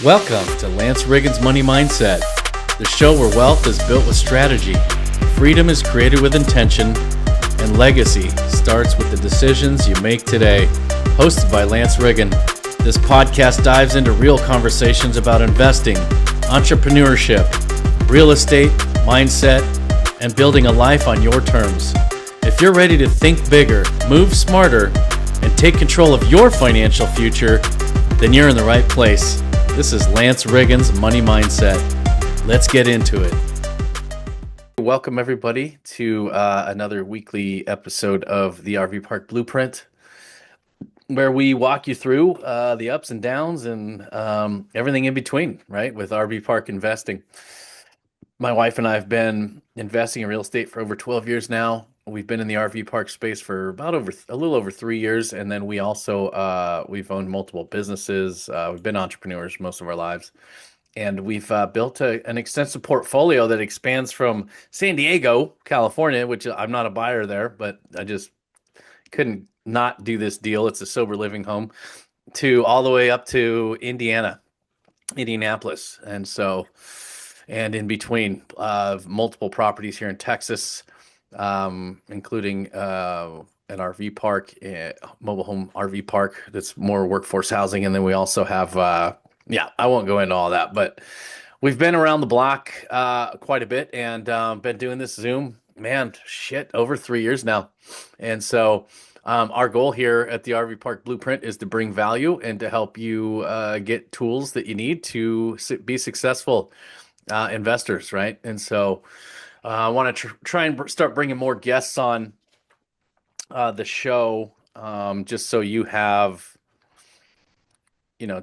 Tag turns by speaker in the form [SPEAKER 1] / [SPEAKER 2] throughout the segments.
[SPEAKER 1] Welcome to Lance Riggen's Money Mindset, the show where wealth is built with strategy, freedom is created with intention, and legacy starts with the decisions you make today. Hosted by Lance Riggen, this podcast dives into real conversations about investing, entrepreneurship, real estate, mindset, and building a life on your terms. If you're ready to think bigger, move smarter, and take control of your financial future, then you're in the right place. This is Lance Riggen's Money Mindset. Let's get into it. Welcome, everybody, to another weekly episode of the RV Park Blueprint, where we walk you through the ups and downs and everything in between, right, with RV park investing. My wife and I have been investing in real estate for over 12 years now. We've been in the RV park space for a little over 3 years, and then we also we've owned multiple businesses. We've been entrepreneurs most of our lives, and we've built an extensive portfolio that expands from San Diego, California, which I'm not a buyer there, but I just couldn't not do this deal. It's a sober living home, to all the way up to Indianapolis, and in between, multiple properties here in Texas, including an RV park, mobile home RV park that's more workforce housing. And then we also have, I won't go into all that, but we've been around the block quite a bit, and been doing this Zoom, over 3 years now. And so our goal here at the RV Park Blueprint is to bring value and to help you get tools that you need to be successful investors, right? And so I want to try and start bringing more guests on the show, just so you have,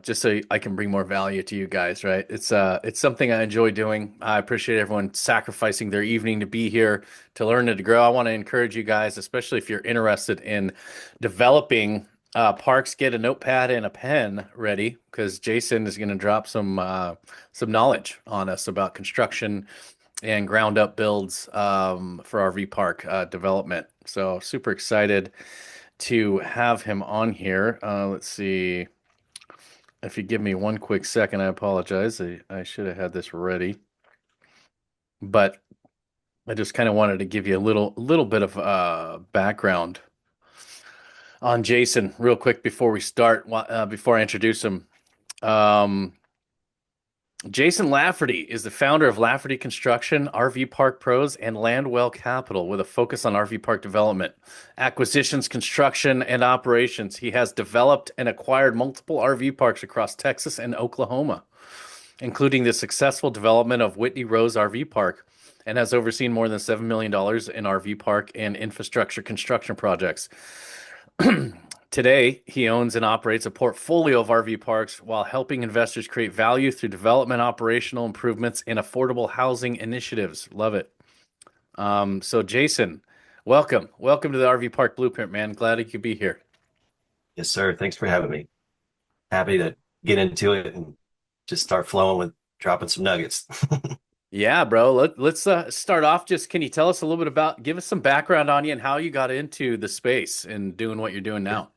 [SPEAKER 1] just so I can bring more value to you guys, right? It's something I enjoy doing. I appreciate everyone sacrificing their evening to be here, to learn and to grow. I want to encourage you guys, especially if you're interested in developing parks, get a notepad and a pen ready, because Jason is going to drop some knowledge on us about construction and ground up builds for RV park development. So super excited to have him on here. Let's see. If you give me one quick second, I apologize. I should have had this ready, but I just kind of wanted to give you a little bit of background on Jason real quick before we start, before I introduce him. Jason Lafferty is the founder of Lafferty Construction, RV Park Pros, and Landwell Capital, with a focus on RV park development, acquisitions, construction, and operations. He has developed and acquired multiple RV parks across Texas and Oklahoma, including the successful development of Whitney Rose RV Park, and has overseen more than $7 million in RV park and infrastructure construction projects. Today, he owns and operates a portfolio of RV parks while helping investors create value through development, operational improvements, and affordable housing initiatives. Love it. So Jason, welcome to the RV Park Blueprint, man. Glad you could be here.
[SPEAKER 2] Yes, sir. Thanks for having me. Happy to get into it and just start flowing with dropping some nuggets.
[SPEAKER 1] Yeah, bro. Let's start off. Just, can you tell us a little bit give us some background on you and how you got into the space and doing what you're doing now?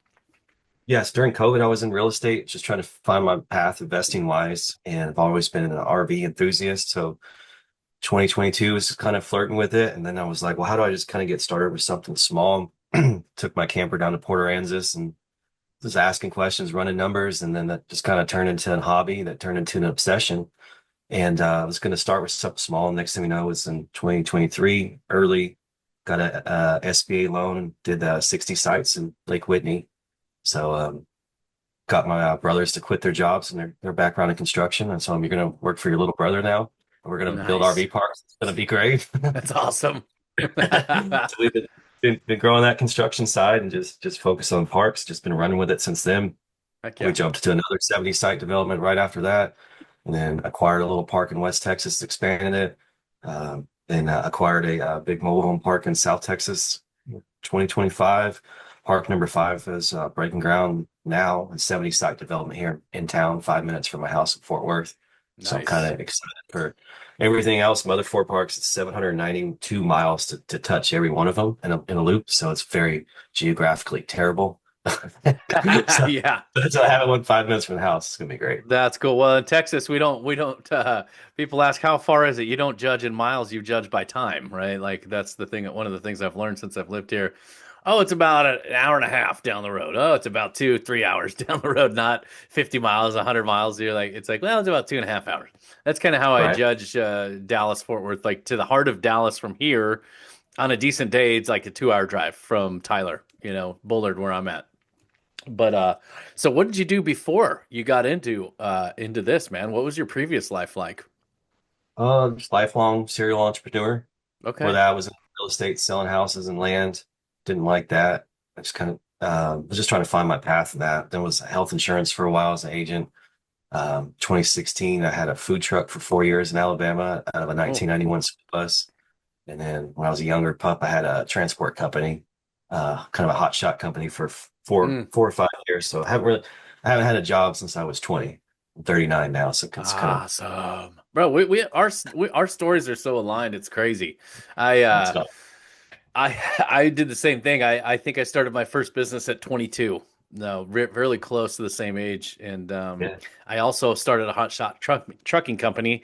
[SPEAKER 2] Yes, during COVID, I was in real estate, just trying to find my path investing wise. And I've always been an RV enthusiast. So 2022 was kind of flirting with it. And then I was like, well, how do I just kind of get started with something small? Took my camper down to Port Aransas and was asking questions, running numbers. And then that just kind of turned into a hobby that turned into an obsession. And I was going to start with something small. Next thing we know, it was in 2023, early, got a SBA loan and did 60 sites in Lake Whitney. So got my brothers to quit their jobs and their background in construction. And so you're going to work for your little brother now. We're going to build
[SPEAKER 1] Nice.
[SPEAKER 2] RV parks. It's going to be great.
[SPEAKER 1] That's awesome.
[SPEAKER 2] So we've been growing that construction side and just focus on parks. Just been running with it since then.
[SPEAKER 1] Heck
[SPEAKER 2] We
[SPEAKER 1] yeah.
[SPEAKER 2] jumped to another 70 site development right after that, and then acquired a little park in West Texas, expanded it, then acquired a big mobile home park in South Texas, 2025. Park number 5 is breaking ground now, and 70 site development here in town, 5 minutes from my house in Fort Worth. So I'm
[SPEAKER 1] Nice.
[SPEAKER 2] kind of excited for everything else. My other 4 parks, it's 792 miles to touch every one of them in a loop. So it's very geographically terrible. So,
[SPEAKER 1] Yeah,
[SPEAKER 2] so I have it 5 minutes from the house. It's gonna be great.
[SPEAKER 1] that's cool. Well, in Texas, we don't people ask how far is it? You don't judge in miles, you judge by time, right? Like that's the thing, one of the things I've learned since I've lived here. Oh, it's about an hour and a half down the road. Oh, it's about 2, 3 hours down the road, not 50 miles, 100 miles. You're like, it's like, well, it's about 2.5 hours. That's kind of how I
[SPEAKER 2] Right.
[SPEAKER 1] judge Dallas, Fort Worth. Like to the heart of Dallas from here, on a decent day, it's like a 2 hour drive from Tyler, Bullard, where I'm at. But so what did you do before you got into this, man? What was your previous life like?
[SPEAKER 2] Just lifelong serial entrepreneur. Before
[SPEAKER 1] Okay.
[SPEAKER 2] that, I was in real estate, selling houses and land. Didn't like that. I just kind of was just trying to find my path in that. Then was health insurance for a while as an agent. 2016, I had a food truck for 4 years in Alabama out of a
[SPEAKER 1] Oh,
[SPEAKER 2] 1991 school bus. And then when I was a younger pup, I had a transport company, kind of a hot shot company for
[SPEAKER 1] mm,
[SPEAKER 2] 4 or 5 years. So I haven't had a job since I was 20. I'm 39 now, so it's kind of
[SPEAKER 1] awesome, bro. Our stories are so aligned. It's crazy. I
[SPEAKER 2] it's
[SPEAKER 1] uh,
[SPEAKER 2] not.
[SPEAKER 1] I did the same thing. I think I started my first business at 22. No, really close to the same age. And
[SPEAKER 2] Yeah.
[SPEAKER 1] I also started a hot shot trucking company,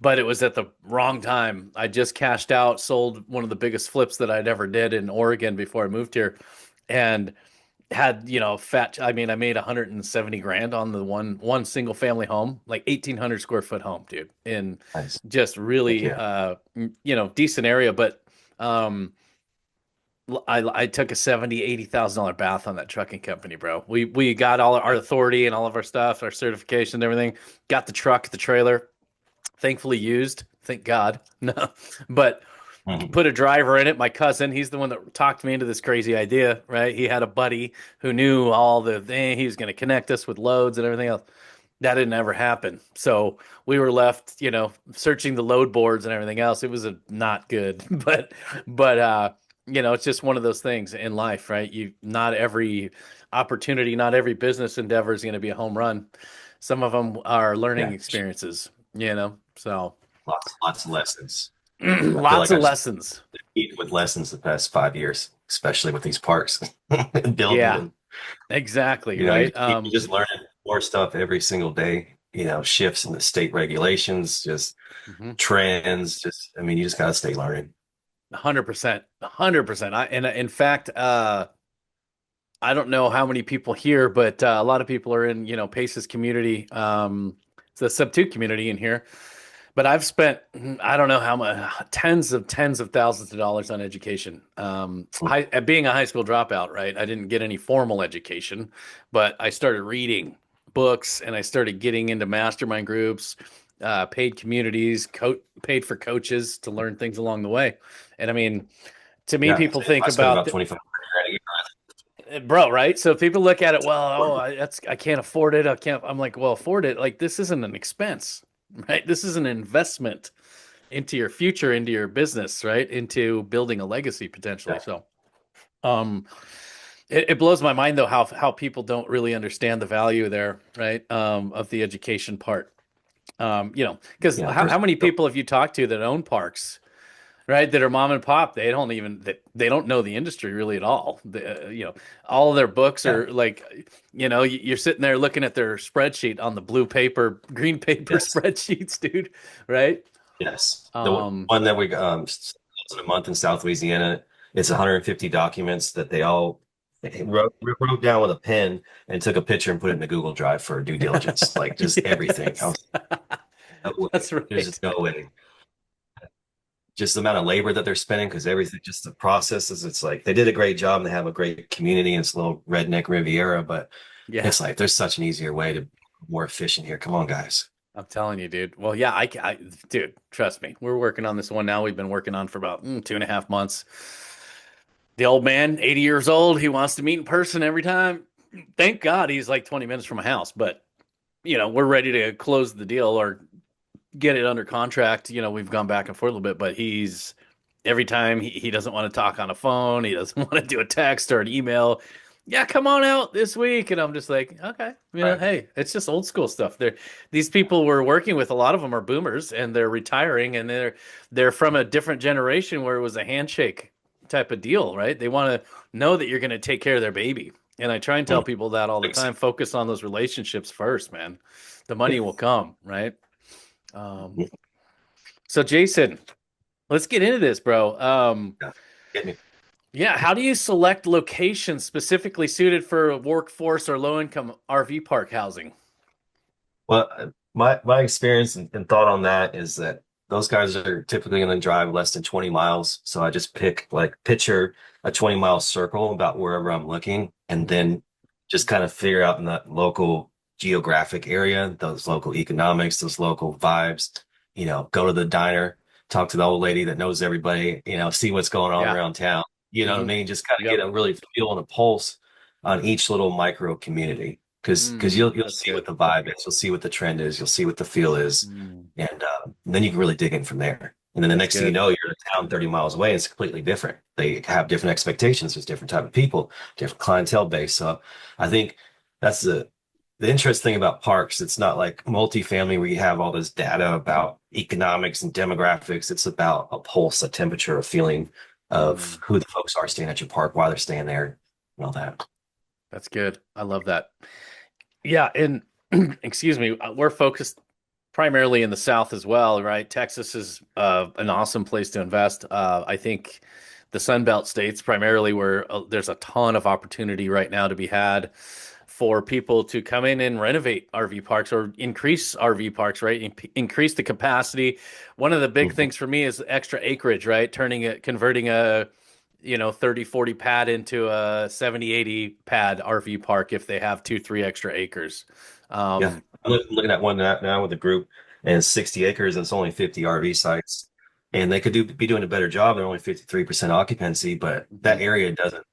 [SPEAKER 1] but it was at the wrong time. I just cashed out, sold one of the biggest flips that I'd ever did in Oregon before I moved here, and had I mean, I made 170 grand on the one single family home, like 1,800 square foot home, dude, in
[SPEAKER 2] Nice.
[SPEAKER 1] just
[SPEAKER 2] Heck
[SPEAKER 1] really
[SPEAKER 2] yeah.
[SPEAKER 1] decent area. But um I took a 70, $80,000 bath on that trucking company, bro. We got all our authority and all of our stuff, our certification and everything. Got the truck, the trailer, thankfully used. Thank God. No, but
[SPEAKER 2] Mhm.
[SPEAKER 1] put a driver in it. My cousin, he's the one that talked me into this crazy idea, right? He had a buddy who knew all the thing. He was going to connect us with loads and everything else. That didn't ever happen. So we were left, searching the load boards and everything else. It was not good, but it's just one of those things in life, right? Not every opportunity, not every business endeavor is going to be a home run. Some of them are learning
[SPEAKER 2] Yeah.
[SPEAKER 1] experiences, so
[SPEAKER 2] Lots of lessons. I feel
[SPEAKER 1] lots
[SPEAKER 2] like
[SPEAKER 1] of
[SPEAKER 2] I've just
[SPEAKER 1] lessons.
[SPEAKER 2] eaten with lessons the past 5 years, especially with these parks and building
[SPEAKER 1] Yeah.
[SPEAKER 2] them.
[SPEAKER 1] Exactly,
[SPEAKER 2] You
[SPEAKER 1] right?
[SPEAKER 2] just learning more stuff every single day. Shifts in the state regulations, just
[SPEAKER 1] mhm.
[SPEAKER 2] trends. I mean, you just gotta stay learning.
[SPEAKER 1] 100%, 100%. And in fact, I don't know how many people here, but a lot of people are in, Pace's community. It's the sub two community in here. But I've spent, I don't know how much, tens of thousands of dollars on education. Being a high school dropout, right? I didn't get any formal education, but I started reading books and I started getting into mastermind groups, paid communities, paid for coaches to learn things along the way. And I mean, to me,
[SPEAKER 2] Yeah,
[SPEAKER 1] people think
[SPEAKER 2] I spent
[SPEAKER 1] about,
[SPEAKER 2] about 25 grand a year.
[SPEAKER 1] bro, right? So people look at it, well, oh, I can't afford it. I can't. I'm like, well, afford it. Like this isn't an expense, right? This is an investment into your future, into your business, right? Into building a legacy potentially.
[SPEAKER 2] Yeah,
[SPEAKER 1] So, um, it blows my mind though how people don't really understand the value there, right? Of the education part. Because
[SPEAKER 2] yeah.
[SPEAKER 1] how many people have you talked to that own parks, right? That are mom and pop? They don't know the industry really at all. All of their books
[SPEAKER 2] Yeah.
[SPEAKER 1] are like, you're sitting there looking at their spreadsheet on the blue paper, green paper
[SPEAKER 2] Yes.
[SPEAKER 1] spreadsheets, dude, right?
[SPEAKER 2] Yes. The
[SPEAKER 1] Um,
[SPEAKER 2] one that we in a month in South Louisiana, it's 150 documents that they all wrote down with a pen and took a picture and put it in the Google Drive for due diligence. Like just everything. I
[SPEAKER 1] yes,
[SPEAKER 2] was no way.
[SPEAKER 1] that's
[SPEAKER 2] There's
[SPEAKER 1] right.
[SPEAKER 2] just no way. Just the amount of labor that they're spending because everything, just the processes. It's like they did a great job and they have a great community. And it's a little redneck Riviera, but
[SPEAKER 1] Yeah,
[SPEAKER 2] it's like there's such an easier way to be more efficient here. Come on, guys.
[SPEAKER 1] I'm telling you, dude. Well, yeah, dude, trust me. We're working on this one now. We've been working on for about 2.5 months. The old man, 80 years old, he wants to meet in person every time. Thank God he's like 20 minutes from a house, but we're ready to close the deal or get it under contract. We've gone back and forth a little bit, but he's every time he doesn't want to talk on a phone, he doesn't want to do a text or an email. Yeah, come on out this week. And I'm just like, okay,
[SPEAKER 2] Right.
[SPEAKER 1] hey, it's just old school stuff. These people we're working with, a lot of them are boomers and they're retiring and they're from a different generation where it was a handshake type of deal, right? They want to know that you're going to take care of their baby. And I try and tell
[SPEAKER 2] Mm.
[SPEAKER 1] people that all the
[SPEAKER 2] Thanks.
[SPEAKER 1] time. Focus on those relationships first, man. The money will come, right? Um,
[SPEAKER 2] Mhm.
[SPEAKER 1] so Jason, let's get into this, bro.
[SPEAKER 2] Yeah. Hit me.
[SPEAKER 1] Yeah, how do you select locations specifically suited for workforce or low income RV park housing?
[SPEAKER 2] Well, my experience and thought on that is that those guys are typically going to drive less than 20 miles. So I just picture a 20-mile circle about wherever I'm looking, and then just kind of figure out in that local geographic area, those local economics, those local vibes, go to the diner, talk to the old lady that knows everybody, see what's going on
[SPEAKER 1] Yeah.
[SPEAKER 2] around town. You know what I
[SPEAKER 1] Hmm.
[SPEAKER 2] mean? Just kind of get
[SPEAKER 1] Yep.
[SPEAKER 2] a really feel and a pulse on each little micro community because you'll
[SPEAKER 1] That's
[SPEAKER 2] see what
[SPEAKER 1] good.
[SPEAKER 2] the vibe is, you'll see what the trend is, you'll see what the feel is,
[SPEAKER 1] Mm,
[SPEAKER 2] and then you can really dig in from there. And then the
[SPEAKER 1] that's
[SPEAKER 2] next thing you
[SPEAKER 1] good.
[SPEAKER 2] know, you're in a town 30 miles away. It's completely different. They have different expectations. There's different type of people, different clientele base. So I think that's the interesting thing about parks. It's not like multifamily where you have all this data about economics and demographics. It's about a pulse, a temperature, a feeling of
[SPEAKER 1] Mm,
[SPEAKER 2] who the folks are staying at your park, why they're staying there, and all that.
[SPEAKER 1] that's good. I love that. Yeah, and excuse me, we're focused primarily in the South as well, right? Texas is an awesome place to invest. I think the Sun Belt states, primarily, where there's a ton of opportunity right now to be had for people to come in and renovate RV parks or increase RV parks, right? Increase the capacity. One of the big
[SPEAKER 2] Mhm.
[SPEAKER 1] things for me is extra acreage, right? Converting a 30, 40 pad into a 70, 80 pad RV park if they have 2, 3 extra acres.
[SPEAKER 2] Yeah,
[SPEAKER 1] Um,
[SPEAKER 2] I'm looking at one now with a group, and it's 60 acres, and it's only 50 RV sites, and they could be doing a better job. They're only 53% occupancy, but that
[SPEAKER 1] mhm,
[SPEAKER 2] area doesn't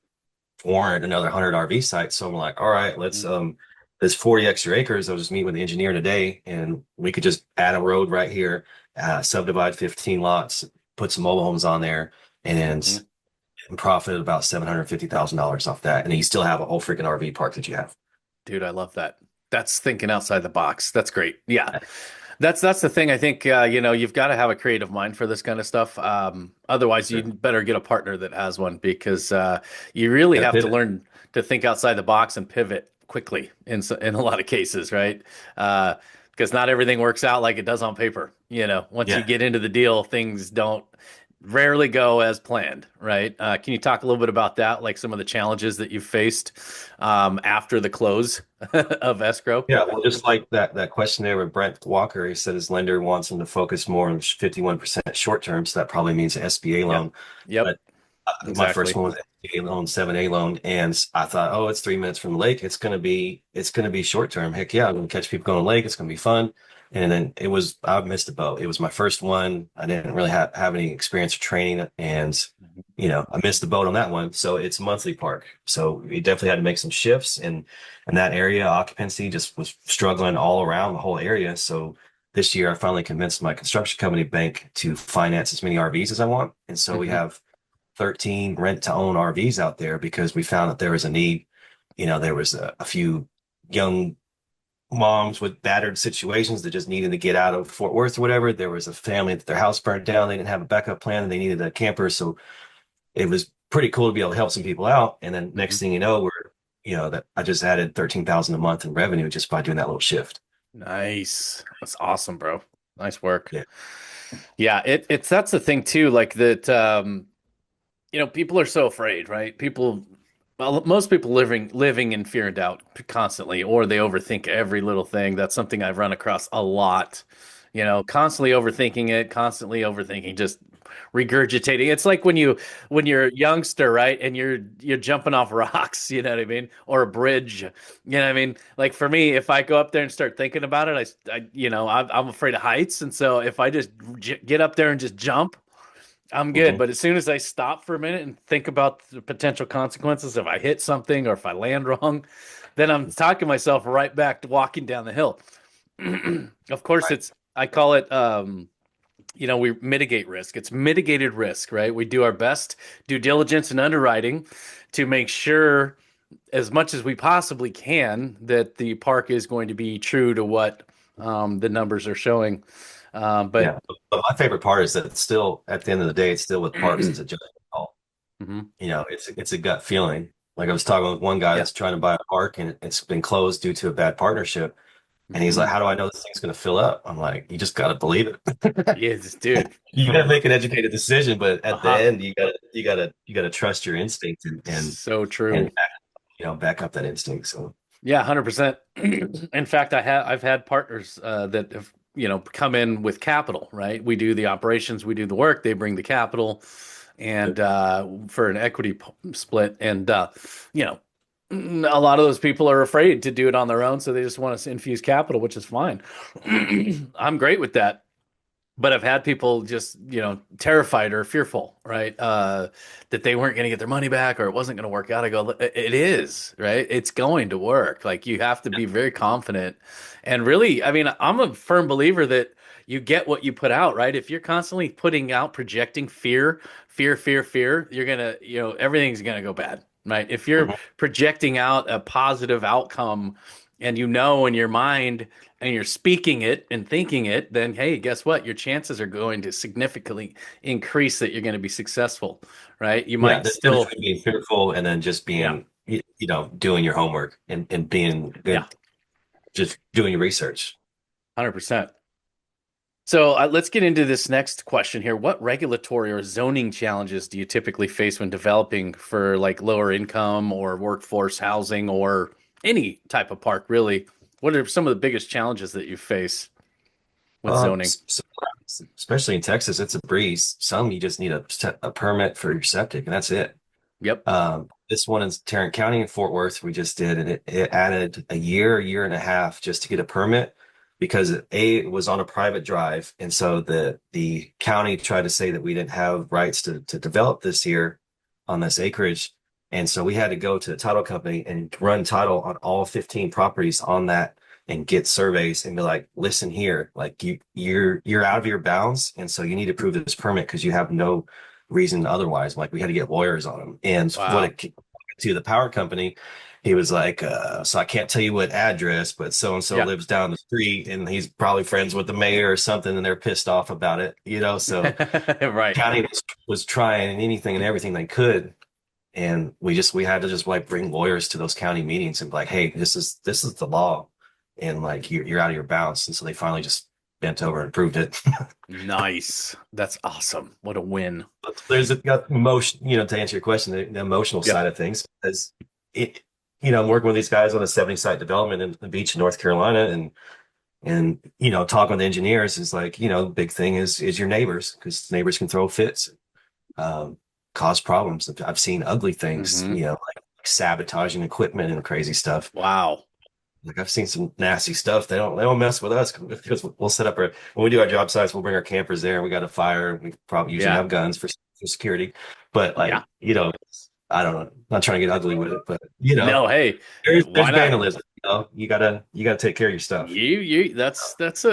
[SPEAKER 2] warrant another 100 RV sites. So I'm like, all right, let's
[SPEAKER 1] mhm,
[SPEAKER 2] there's 40 extra acres. I'll just meet with the engineer today, and we could just add a road right here, subdivide 15 lots, put some mobile homes on there, and
[SPEAKER 1] mhm.
[SPEAKER 2] profit about $750,000 off that, and then you still have a whole freaking RV park that you have.
[SPEAKER 1] Dude, I love that. That's thinking outside the box. That's great. Yeah. That's the thing. I think you've got to have a creative mind for this kind of stuff. Otherwise, you
[SPEAKER 2] Sure.
[SPEAKER 1] better get a partner that has one because you really
[SPEAKER 2] Got to
[SPEAKER 1] have to
[SPEAKER 2] pivot.
[SPEAKER 1] learn to think outside the box and pivot quickly in a lot of cases, right? Because not everything works out like it does on paper. Once you
[SPEAKER 2] Yeah.
[SPEAKER 1] get into the deal, things don't rarely go as planned, right? Can you talk a little bit about that, like some of the challenges that you've faced after the close of escrow?
[SPEAKER 2] Yeah, well, just like that question there with Brent Walker, he said his lender wants him to focus more on 51% short term, so that probably means an SBA
[SPEAKER 1] Yeah.
[SPEAKER 2] loan.
[SPEAKER 1] Yep.
[SPEAKER 2] But my first
[SPEAKER 1] Exactly.
[SPEAKER 2] one was SBA loan, 7A loan, and I thought, oh, it's 3 minutes from the lake. It's gonna be short term. Heck yeah, I'm gonna catch people going to the lake. It's gonna be fun. And then I missed the boat. It was my first one. I didn't really have any experience or training, and I missed the boat on that one. So it's a monthly park. So we definitely had to make some shifts, and that area occupancy just was struggling all around the whole area. So this year I finally convinced my construction company bank to finance as many RVs as I want. And so we
[SPEAKER 1] Hmm.
[SPEAKER 2] have 13 rent to own RVs out there because we found that there was a need. There was a few young moms with battered situations that just needed to get out of Fort Worth or whatever. There was a family that their house burned down. They didn't have a backup plan and they needed a camper. So it was pretty cool to be able to help some people out. And then next
[SPEAKER 1] Hmm.
[SPEAKER 2] thing you know, that I just added 13,000 a month in revenue just by doing that little shift.
[SPEAKER 1] Nice. That's awesome, bro. Nice work.
[SPEAKER 2] Yeah.
[SPEAKER 1] Yeah, it's that's the thing too, like that people are so afraid, right? Most people living in fear and doubt constantly, or they overthink every little thing. That's something I've run across a lot. Constantly overthinking it, constantly overthinking, just regurgitating. It's like when you're a youngster, right? And you're jumping off rocks, you know what I mean? Or a bridge, you know what I mean? Like for me, if I go up there and start thinking about it, I'm afraid of heights, and so if I just get up there and just jump, I'm good.
[SPEAKER 2] Hmm.
[SPEAKER 1] But as soon as I stop for a minute and think about the potential consequences if I hit something or if I land wrong, then I'm talking myself right back to walking down the hill. Of course,
[SPEAKER 2] Right.
[SPEAKER 1] I call it, we mitigate risk. It's mitigated risk, right? We do our best due diligence and underwriting to make sure, as much as we possibly can, that the park is going to be true to what the numbers are showing. But
[SPEAKER 2] Yeah. But my favorite part is that it's still, at the end of the day, it's still with parks. It's a judgment call.
[SPEAKER 1] Mhm.
[SPEAKER 2] It's a gut feeling. Like I was talking with one guy
[SPEAKER 1] Yeah.
[SPEAKER 2] that's trying to buy a park and it's been closed due to a bad partnership. And he's like,
[SPEAKER 1] Hmm.
[SPEAKER 2] how do I know this thing's going to fill up? I'm like, you just got to believe it.
[SPEAKER 1] Yes, dude.
[SPEAKER 2] You got to make an educated decision, but at the
[SPEAKER 1] Uh-huh.
[SPEAKER 2] end, you got to trust your instinct
[SPEAKER 1] So
[SPEAKER 2] and
[SPEAKER 1] true.
[SPEAKER 2] back up that instinct. So
[SPEAKER 1] Yeah, 100%. In fact, I've had partners that have, come in with capital, right? We do the operations, we do the work, they bring the capital and for an equity split and you know, a lot of those people are afraid to do it on their own, so they just want to infuse capital, which is fine. I'm great with that. But I've had people just, terrified or fearful, right? That they weren't going to get their money back or it wasn't going to work out. I go, it is, right? It's going to work. Like you have to be very confident. And really, I mean, I'm a firm believer that you get what you put out, right? If you're constantly putting out, projecting fear, fear, fear, fear, you're going to, everything's going to go bad, right? If you're
[SPEAKER 2] mhm.
[SPEAKER 1] projecting out a positive outcome and in your mind, and you're speaking it and thinking it, then hey, guess what? Your chances are going to significantly increase that you're going to be successful, right? You
[SPEAKER 2] Yeah,
[SPEAKER 1] might
[SPEAKER 2] there's a difference
[SPEAKER 1] still,
[SPEAKER 2] between being fearful and then just
[SPEAKER 1] yeah,
[SPEAKER 2] being, doing your homework and being
[SPEAKER 1] yeah,
[SPEAKER 2] good, just doing your research.
[SPEAKER 1] 100%. So let's get into this next question here. What regulatory or zoning challenges do you typically face when developing for like lower income or workforce housing or any type of park, really? What are some of the biggest challenges that you face with zoning?
[SPEAKER 2] Especially in Texas, it's a breeze. Some you just need a permit for your septic, and that's it.
[SPEAKER 1] Yep.
[SPEAKER 2] This one in Tarrant County in Fort Worth, we just did, and it added a year and a half just to get a permit because it was on a private drive, and so the county tried to say that we didn't have rights to develop this here on this acreage, and so we had to go to the title company and run title on all 15 properties on that and get surveys and be like, listen here, like you're out of your bounds, and so you need to prove this permit because you have no reason otherwise. Like we had to get lawyers on him. And what
[SPEAKER 1] Wow.
[SPEAKER 2] it to the power company, he was like, so I can't tell you what address, but so and so
[SPEAKER 1] Yeah.
[SPEAKER 2] lives down the street and he's probably friends with the mayor or something, and they're pissed off about it, So
[SPEAKER 1] Right.
[SPEAKER 2] county was trying anything and everything they could. And we had to just like bring lawyers to those county meetings and be like, hey, this is the law. And like you're out of your bounds. And so they finally just bent over and proved it.
[SPEAKER 1] Nice. That's awesome. What a win.
[SPEAKER 2] There's got emotion, to answer your question, the emotional
[SPEAKER 1] Yeah.
[SPEAKER 2] side of things, because it, I'm working with these guys on a 70 site development in the beach in North Carolina, and talking with engineers is like, the big thing is your neighbors, because neighbors can throw fits, um, cause problems. I've seen ugly things,
[SPEAKER 1] Hmm.
[SPEAKER 2] like sabotaging equipment and crazy stuff.
[SPEAKER 1] Wow.
[SPEAKER 2] Like I've seen some nasty stuff. They don't mess with us because we'll set up when we do our job sites, we'll bring our campers there. We got a fire. We probably usually
[SPEAKER 1] Yeah.
[SPEAKER 2] have guns for security, but
[SPEAKER 1] Yeah.
[SPEAKER 2] like I don't know. Not trying to get ugly with it, but
[SPEAKER 1] No, hey,
[SPEAKER 2] there's
[SPEAKER 1] why not?
[SPEAKER 2] vandalism. You gotta take care of your stuff.
[SPEAKER 1] That's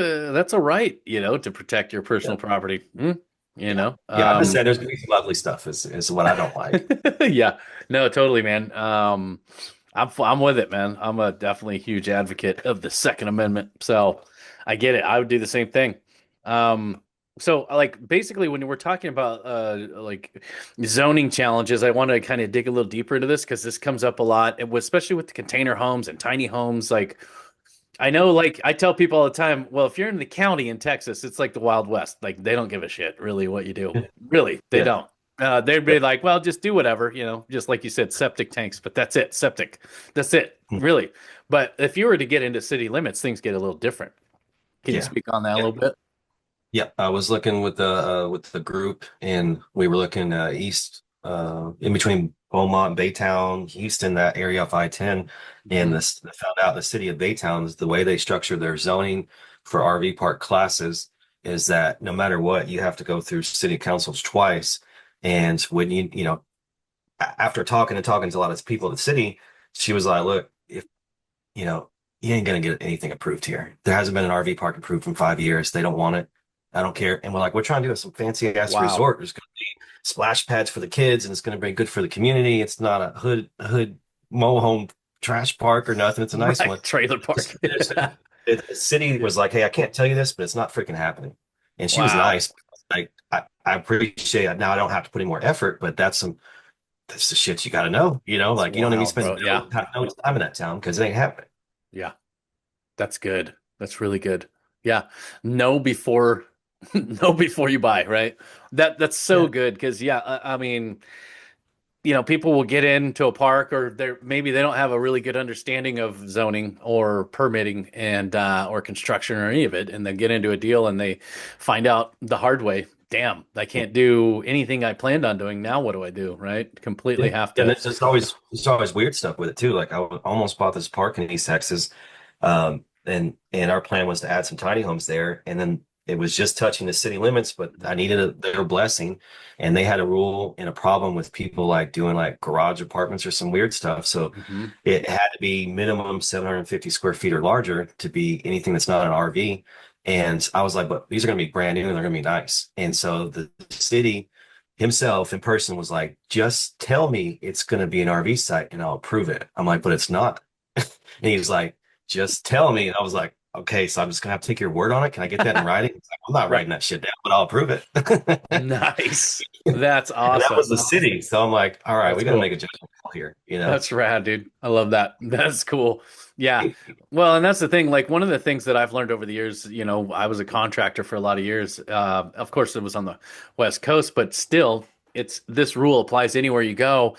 [SPEAKER 1] a right, to protect your
[SPEAKER 2] Yeah,
[SPEAKER 1] personal property. You
[SPEAKER 2] yeah,
[SPEAKER 1] know.
[SPEAKER 2] yeah. I'm just saying there's gonna be some ugly stuff. Is what I don't like.
[SPEAKER 1] Yeah. No, totally, man. I'm with it, man. I'm a definitely huge advocate of the Second Amendment. So I get it. I would do the same thing. So like basically when we're talking about like zoning challenges, I want to kind of dig a little deeper into this because this comes up a lot, especially with the container homes and tiny homes. Like I know, like I tell people all the time, well, if you're in the county in Texas, it's like the Wild West. Like they don't give a shit, really, what you do. Really, they
[SPEAKER 2] Yeah,
[SPEAKER 1] don't. They'd
[SPEAKER 2] yeah,
[SPEAKER 1] be like, well, just do whatever, just like you said, septic tanks, but that's it, septic. That's it, really. But if you were to get into city limits, things get a little different. Can you
[SPEAKER 2] yeah.
[SPEAKER 1] speak on that a
[SPEAKER 2] Yeah.
[SPEAKER 1] little bit?
[SPEAKER 2] Yeah, I was looking with the group, and we were looking east, in between Beaumont and Baytown, Houston, that area of I-10, and
[SPEAKER 1] Hmm.
[SPEAKER 2] this found out the city of Baytown is the way they structure their zoning for RV park classes is that no matter what, you have to go through city councils twice. And when after talking and talking to a lot of people at the city, she was like, "Look, if you know, you ain't gonna get anything approved here. There hasn't been an RV park approved in 5 years. They don't want it. I don't care." And we're like, we're trying to do some fancy ass
[SPEAKER 1] Wow.
[SPEAKER 2] resort. There's going to be splash pads for the kids, and it's going to be good for the community. It's not a hood mobile home trash park or nothing. It's a nice
[SPEAKER 1] Right.
[SPEAKER 2] one.
[SPEAKER 1] Trailer park.
[SPEAKER 2] The city was like, hey, I can't tell you this, but it's not freaking happening. And she was
[SPEAKER 1] Wow.
[SPEAKER 2] nice. Like I appreciate it. Now I don't have to put any more effort, but that's some that's the shit you got to know,
[SPEAKER 1] It's
[SPEAKER 2] like you don't need to
[SPEAKER 1] wild,
[SPEAKER 2] spend
[SPEAKER 1] bro. Yeah.
[SPEAKER 2] no time in that town because it ain't happening.
[SPEAKER 1] Yeah. That's good. That's really good. Yeah. Know before know before you buy, right? That's so
[SPEAKER 2] Yeah.
[SPEAKER 1] good because yeah, I mean, people will get into a park or maybe they don't have a really good understanding of zoning or permitting and or construction or any of it, and they get into a deal and they find out the hard way. Damn, I can't do anything I planned on doing. Now what do I do? Right? Completely
[SPEAKER 2] Yeah.
[SPEAKER 1] have
[SPEAKER 2] And
[SPEAKER 1] to.
[SPEAKER 2] there's always weird stuff with it too. Like almost bought this park in East Texas. And our plan was to add some tiny homes there. And then it was just touching the city limits, but I needed their blessing. And they had a rule and a problem with people like doing like garage apartments or some weird stuff. So
[SPEAKER 1] Hmm.
[SPEAKER 2] it had to be minimum 750 square feet or larger to be anything that's not an RV. And I was like, but these are going to be brand new and they're going to be nice. And so the city himself in person was like, just tell me it's going to be an RV site and I'll approve it. I'm like, but it's not. And he's like, just tell me. And I was like, okay, so I'm just gonna have to take your word on it. Can I get that in writing? He's like, I'm not
[SPEAKER 1] Right.
[SPEAKER 2] writing that shit down, but I'll approve it.
[SPEAKER 1] Nice. That's
[SPEAKER 2] And that was
[SPEAKER 1] awesome.
[SPEAKER 2] the city. So I'm like, all right,
[SPEAKER 1] That's
[SPEAKER 2] we got to make
[SPEAKER 1] cool.
[SPEAKER 2] a judgment call here.
[SPEAKER 1] That's rad, dude. I love that. That's cool. Yeah. Well, and that's the thing. Like one of the things that I've learned over the years, I was a contractor for a lot of years. Of course, it was on the West Coast, but still, it's this rule applies anywhere you go.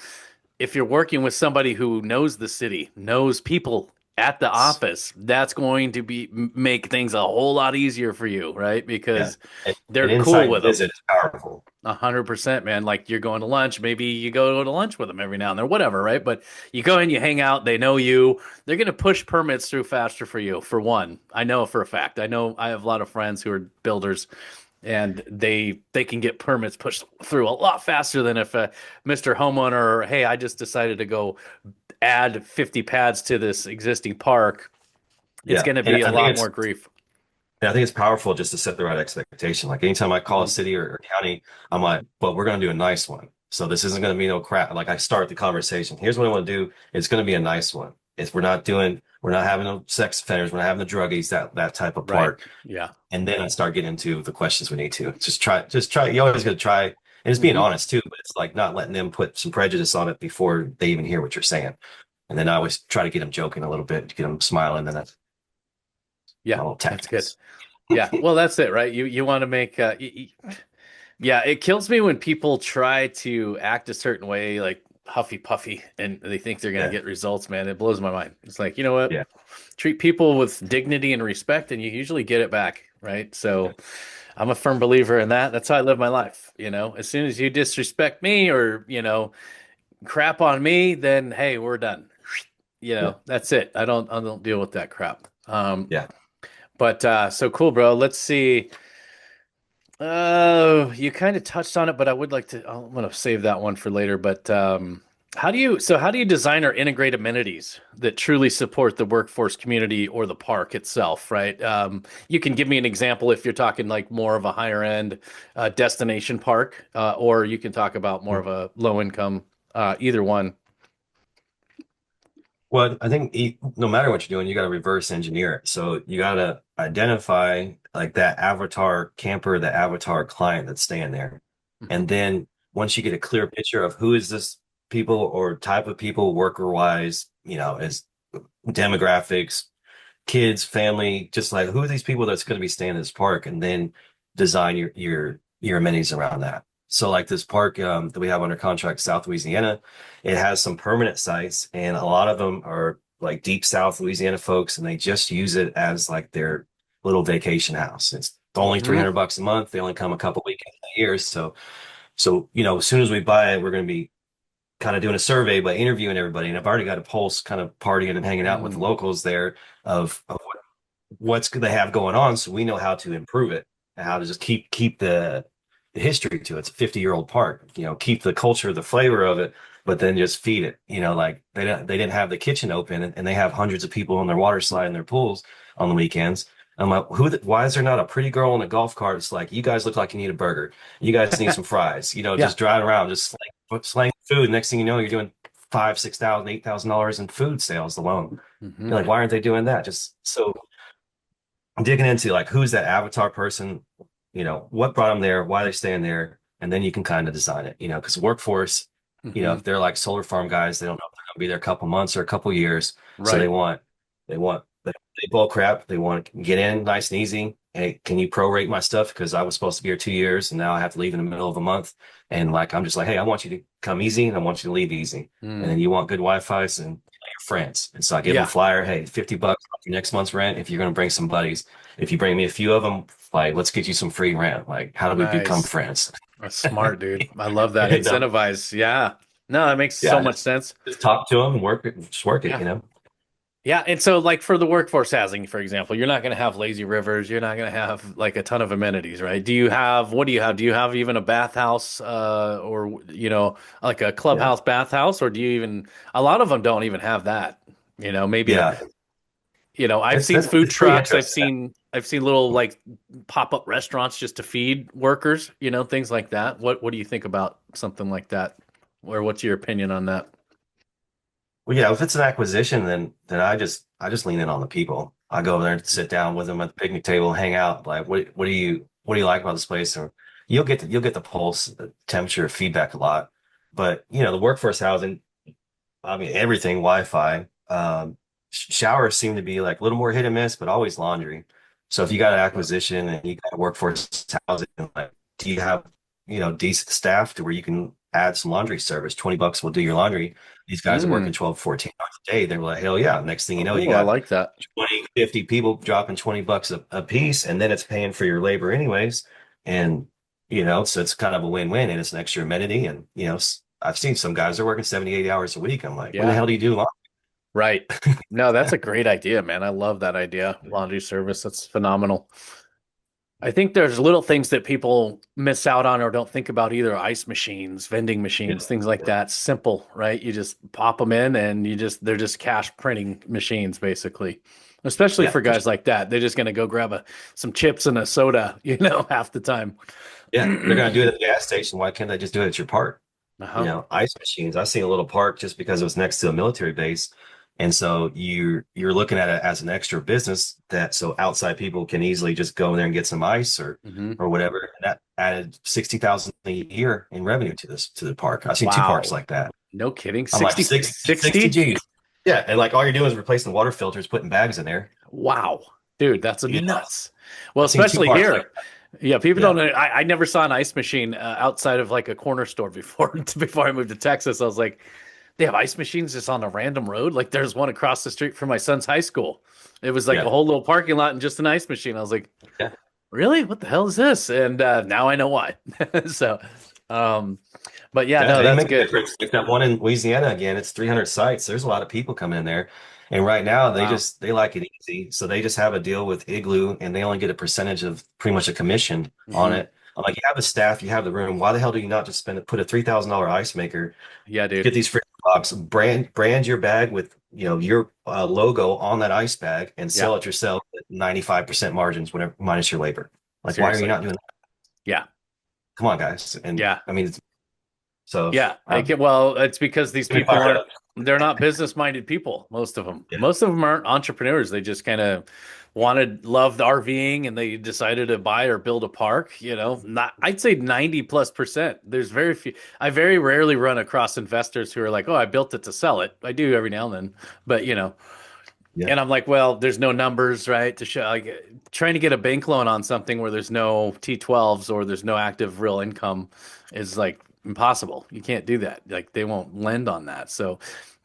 [SPEAKER 1] If you're working with somebody who knows the city, knows people at the office, that's going to make things a whole lot easier for you, right?
[SPEAKER 2] Yeah.
[SPEAKER 1] Because
[SPEAKER 2] An
[SPEAKER 1] they're cool
[SPEAKER 2] inside
[SPEAKER 1] with them.
[SPEAKER 2] visit is powerful.
[SPEAKER 1] 100%, man. Like you're going to lunch, maybe you go to lunch with them every now and then, whatever, right? But you go in, you hang out, they know you. They're going to push permits through faster for you, for one. I know for a fact. I know I have a lot of friends who are builders, and they can get permits pushed through a lot faster than if Mr. Homeowner, hey, I just decided to go add 50 pads to this existing park. It's
[SPEAKER 2] Yeah.
[SPEAKER 1] going to
[SPEAKER 2] And
[SPEAKER 1] be a
[SPEAKER 2] I think
[SPEAKER 1] lot
[SPEAKER 2] it's
[SPEAKER 1] more grief.
[SPEAKER 2] And I think it's powerful just to set the right expectation. Like anytime I call a
[SPEAKER 1] Hmm.
[SPEAKER 2] city or county, I'm like, but we're going to do a nice one. So this isn't going to be no crap. Like I start the conversation. Here's what I want to do. It's going to be a nice one. If we're not having no sex offenders, we're not having the druggies, that type of
[SPEAKER 1] Right.
[SPEAKER 2] part.
[SPEAKER 1] Yeah.
[SPEAKER 2] And then I start getting into the questions we need to. Just try. You always got to try. And it's being
[SPEAKER 1] Hmm.
[SPEAKER 2] honest too, but it's like not letting them put some prejudice on it before they even hear what you're saying. And then I always try to get them joking a little bit to get them smiling. And that's
[SPEAKER 1] Yeah.
[SPEAKER 2] my little
[SPEAKER 1] That's good.
[SPEAKER 2] tactics.
[SPEAKER 1] Yeah. Well, that's it, right? You want to make yeah, it kills me when people try to act a certain way, like huffy puffy, and they think they're going to
[SPEAKER 2] Yeah.
[SPEAKER 1] get results, man. It blows my mind. It's like, you know what?
[SPEAKER 2] Yeah.
[SPEAKER 1] Treat people with dignity and respect, and you usually get it back, right? So I'm a firm believer in that. That's how I live my life. As soon as you disrespect me or, crap on me, then hey, we're done.
[SPEAKER 2] Yeah.
[SPEAKER 1] That's it. I don't deal with that crap.
[SPEAKER 2] Yeah.
[SPEAKER 1] But so cool, bro. Let's see. Oh, you kind of touched on it, but I would like to. I'm gonna save that one for later. But how do you design or integrate amenities that truly support the workforce community or the park itself, right? You can give me an example if you're talking like more of a higher end destination park, or you can talk about more of a low income, either one.
[SPEAKER 2] Well, I think no matter what you're doing, you got to reverse engineer it. So you got to identify like that avatar camper, the avatar client that's staying there.
[SPEAKER 1] Hmm.
[SPEAKER 2] And then once you get a clear picture of who is this people or type of people worker wise, as demographics, kids, family, just like who are these people that's going to be staying in this park, and then design your amenities around that. So like this park that we have under contract, South Louisiana, it has some permanent sites, and a lot of them are like deep South Louisiana folks, and they just use it as like their little vacation house. It's only
[SPEAKER 1] Hmm.
[SPEAKER 2] $300 a month. They only come a couple weekends a year. So as soon as we buy it, we're going to be kind of doing a survey by interviewing everybody. And I've already got a pulse kind of partying and hanging out with the
[SPEAKER 1] Mm.
[SPEAKER 2] locals there of what's they have going on, so we know how to improve it and how to just keep the history to it. It's a 50-year-old park. Keep the culture, the flavor of it, but then just feed it. Like they didn't have the kitchen open, and they have hundreds of people on their water slide and their pools on the weekends. I'm like, why is there not a pretty girl in a golf cart? It's like, you guys look like you need a burger. You guys need some fries.
[SPEAKER 1] Yeah.
[SPEAKER 2] Just driving around, just slang food. Next thing you know, you're doing 5, 6,000, $8,000 in food sales alone.
[SPEAKER 1] Hmm.
[SPEAKER 2] You're like, why aren't they doing that? Just so I'm digging into like who's that avatar person, what brought them there, why they're staying there, and then you can kind of design it, because workforce
[SPEAKER 1] Hmm.
[SPEAKER 2] if they're like solar farm guys, they don't know if they're going to be there a couple months or a couple years. So
[SPEAKER 1] Right.
[SPEAKER 2] they bull crap. They want to get in nice and easy. Hey, can you prorate my stuff? Because I was supposed to be here 2 years and now I have to leave in the middle of a month. And like, I'm just like, hey, I want you to come easy and I want you to leave easy. And
[SPEAKER 1] Mm.
[SPEAKER 2] then you want good Wi-Fi and your friends. And so I give them a
[SPEAKER 1] Yeah.
[SPEAKER 2] flyer. Hey, $50 off your next month's rent if you're going to bring some buddies. If you bring me a few of them, like, let's get you some free rent. Like, how do we become
[SPEAKER 1] Nice.
[SPEAKER 2] friends?
[SPEAKER 1] That's smart, dude. I love that.
[SPEAKER 2] You know?
[SPEAKER 1] Incentivize. Yeah. No, that makes so
[SPEAKER 2] Yeah,
[SPEAKER 1] much sense.
[SPEAKER 2] just talk to them and just work it,
[SPEAKER 1] Yeah.
[SPEAKER 2] you know?
[SPEAKER 1] Yeah, and so like for the workforce housing, for example, you're not going to have lazy rivers. You're not going to have like a ton of amenities, right? What do you have? Do you have even a bathhouse, or like a
[SPEAKER 2] Yeah.
[SPEAKER 1] clubhouse bathhouse, or do you even? A lot of them don't even have that. Maybe
[SPEAKER 2] Yeah.
[SPEAKER 1] I've
[SPEAKER 2] It's
[SPEAKER 1] seen
[SPEAKER 2] that's
[SPEAKER 1] food
[SPEAKER 2] it's pretty
[SPEAKER 1] trucks. I've
[SPEAKER 2] interesting.
[SPEAKER 1] seen I've seen little like pop-up restaurants just to feed workers, things like that. What do you think about something like that? Or what's your opinion on that?
[SPEAKER 2] Well, yeah, if it's an acquisition, then I just lean in on the people. I go over there and sit down with them at the picnic table, hang out. Like, what do you like about this place? Or you'll get the pulse, the temperature, feedback a lot. But the workforce housing, I mean, everything Wi-Fi. Showers seem to be like a little more hit and miss, but always laundry. So if you got an acquisition and you got workforce housing, like, do you have decent staff to where you can add some laundry service? $20 will do your laundry. These guys are working
[SPEAKER 1] Mm.
[SPEAKER 2] 12, 14 hours a day. They're like, hell yeah. Next thing you know, you
[SPEAKER 1] Oh, I
[SPEAKER 2] got
[SPEAKER 1] like that.
[SPEAKER 2] 20, 50 people dropping $20 a piece, and then it's paying for your labor anyways. And so it's kind of a win-win, and it's an extra amenity. And I've seen some guys are working 70, 80 hours a week. I'm like, when the
[SPEAKER 1] Yeah.
[SPEAKER 2] hell do you do laundry?
[SPEAKER 1] Right. No, that's a great idea, man. I love that idea. Laundry service. That's phenomenal. I think there's little things that people miss out on or don't think about either. Ice machines, vending
[SPEAKER 2] Yeah.
[SPEAKER 1] machines, things like that. Simple, right? You just pop them in and they're just cash printing machines, basically. Especially
[SPEAKER 2] Yeah,
[SPEAKER 1] for
[SPEAKER 2] for
[SPEAKER 1] guys
[SPEAKER 2] sure.
[SPEAKER 1] like that. They're just going to go grab some chips and a soda, half the time.
[SPEAKER 2] Yeah, they're gonna do it at the gas station. Why can't they just do it at your park?
[SPEAKER 1] Uh-huh.
[SPEAKER 2] Ice machines. I see a little park just because it was next to a military base. And so you're looking at it as an extra business that so outside people can easily just go in there and get some ice or
[SPEAKER 1] Hmm.
[SPEAKER 2] or whatever. And that added 60,000 a year in revenue to the park. I've seen two parks
[SPEAKER 1] Wow.
[SPEAKER 2] like that.
[SPEAKER 1] No kidding.
[SPEAKER 2] I'm like
[SPEAKER 1] 60,
[SPEAKER 2] 60
[SPEAKER 1] 60?
[SPEAKER 2] G's. Yeah, and like all you're doing is replacing water filters, putting bags in there.
[SPEAKER 1] Wow. Dude, that's a
[SPEAKER 2] You know,
[SPEAKER 1] nuts. Well,
[SPEAKER 2] I've seen two
[SPEAKER 1] especially
[SPEAKER 2] parks like
[SPEAKER 1] here. Yeah, people don't
[SPEAKER 2] yeah,
[SPEAKER 1] know. I never saw an ice machine outside of like a corner store before before I moved to Texas. I was like, they have ice machines just on a random road. Like there's one across the street from my son's high school. It was like a
[SPEAKER 2] yeah,
[SPEAKER 1] whole little parking lot and just an ice machine. I was like,
[SPEAKER 2] yeah.
[SPEAKER 1] really? What the hell is this? And now I know why. So, um, but yeah,
[SPEAKER 2] Yeah,
[SPEAKER 1] no,
[SPEAKER 2] they
[SPEAKER 1] that's
[SPEAKER 2] make a
[SPEAKER 1] good.
[SPEAKER 2] difference. Like that one in Louisiana again, it's 300 sites. There's a lot of people coming in there. And right now
[SPEAKER 1] Wow.
[SPEAKER 2] they like it easy. So they just have a deal with Igloo and they only get a percentage of pretty much a commission on
[SPEAKER 1] Hmm.
[SPEAKER 2] it. I'm like, you have the staff, you have the room. Why the hell do you not just put a $3,000 ice maker,
[SPEAKER 1] Yeah, dude.
[SPEAKER 2] get these free box, brand your bag with, your logo on that ice bag and
[SPEAKER 1] Yeah,
[SPEAKER 2] sell it yourself at 95% margins, whatever, minus your labor. Like, why are you
[SPEAKER 1] seriously.
[SPEAKER 2] not doing that?
[SPEAKER 1] Yeah,
[SPEAKER 2] Come on, guys. And
[SPEAKER 1] yeah.
[SPEAKER 2] I mean, so
[SPEAKER 1] Yeah,
[SPEAKER 2] I'm
[SPEAKER 1] well, it's because these
[SPEAKER 2] getting
[SPEAKER 1] people
[SPEAKER 2] fired
[SPEAKER 1] aren't
[SPEAKER 2] up.
[SPEAKER 1] they're not business-minded people, most of them.
[SPEAKER 2] Yeah.
[SPEAKER 1] Most of them aren't entrepreneurs. They just kind of loved RVing and they decided to buy or build a park, Not I'd say 90 plus percent. There's very few. I very rarely run across investors who are like, "Oh, I built it to sell it." I do every now and then, but
[SPEAKER 2] Yeah.
[SPEAKER 1] and I'm like, well, there's no numbers, right? To show like trying to get a bank loan on something where there's no T12s or there's no active real income is like impossible. You can't do that. Like they won't lend on that. So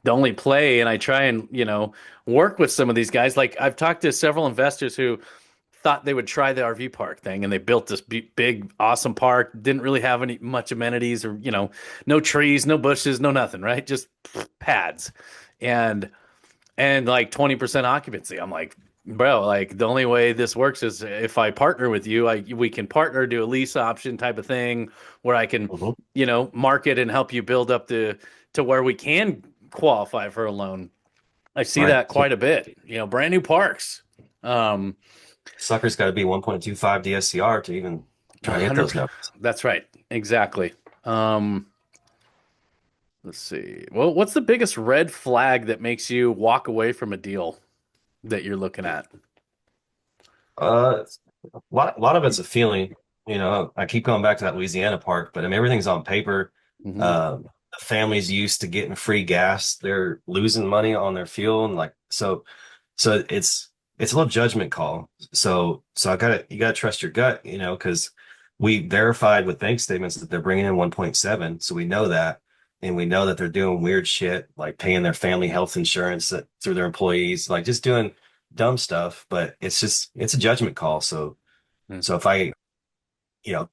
[SPEAKER 1] the only play, and I try and, work with some of these guys. Like I've talked to several investors who thought they would try the RV park thing and they built this big, awesome park, didn't really have any much amenities or, no trees, no bushes, no nothing, right? Just pads. And like 20% occupancy. I'm like, bro, like the only way this works is if I partner with you, we can partner, do a lease option type of thing where I can,
[SPEAKER 2] Mhm.
[SPEAKER 1] market and help you build up to where we can qualify for a loan. I see
[SPEAKER 2] Right.
[SPEAKER 1] that quite a bit, brand new parks. Um,
[SPEAKER 2] Sucker's got to be 1.25 DSCR to even try to hit
[SPEAKER 1] 100.
[SPEAKER 2] those numbers.
[SPEAKER 1] That's right. Exactly. Um, let's see. Well, what's the biggest red flag that makes you walk away from a deal that you're looking at?
[SPEAKER 2] It's a lot of it's a feeling. I keep going back to that Louisiana park, but I mean everything's on paper.
[SPEAKER 1] Hmm.
[SPEAKER 2] Um, the family's used to getting free gas. They're losing money on their fuel and like so it's a little judgment call. So I gotta you gotta trust your gut, because we verified with bank statements that they're bringing in 1.7, so we know that, and we know that they're doing weird shit like paying their family health insurance through their employees, like just doing dumb stuff. But it's a judgment call. So
[SPEAKER 1] Mm.
[SPEAKER 2] so if I you know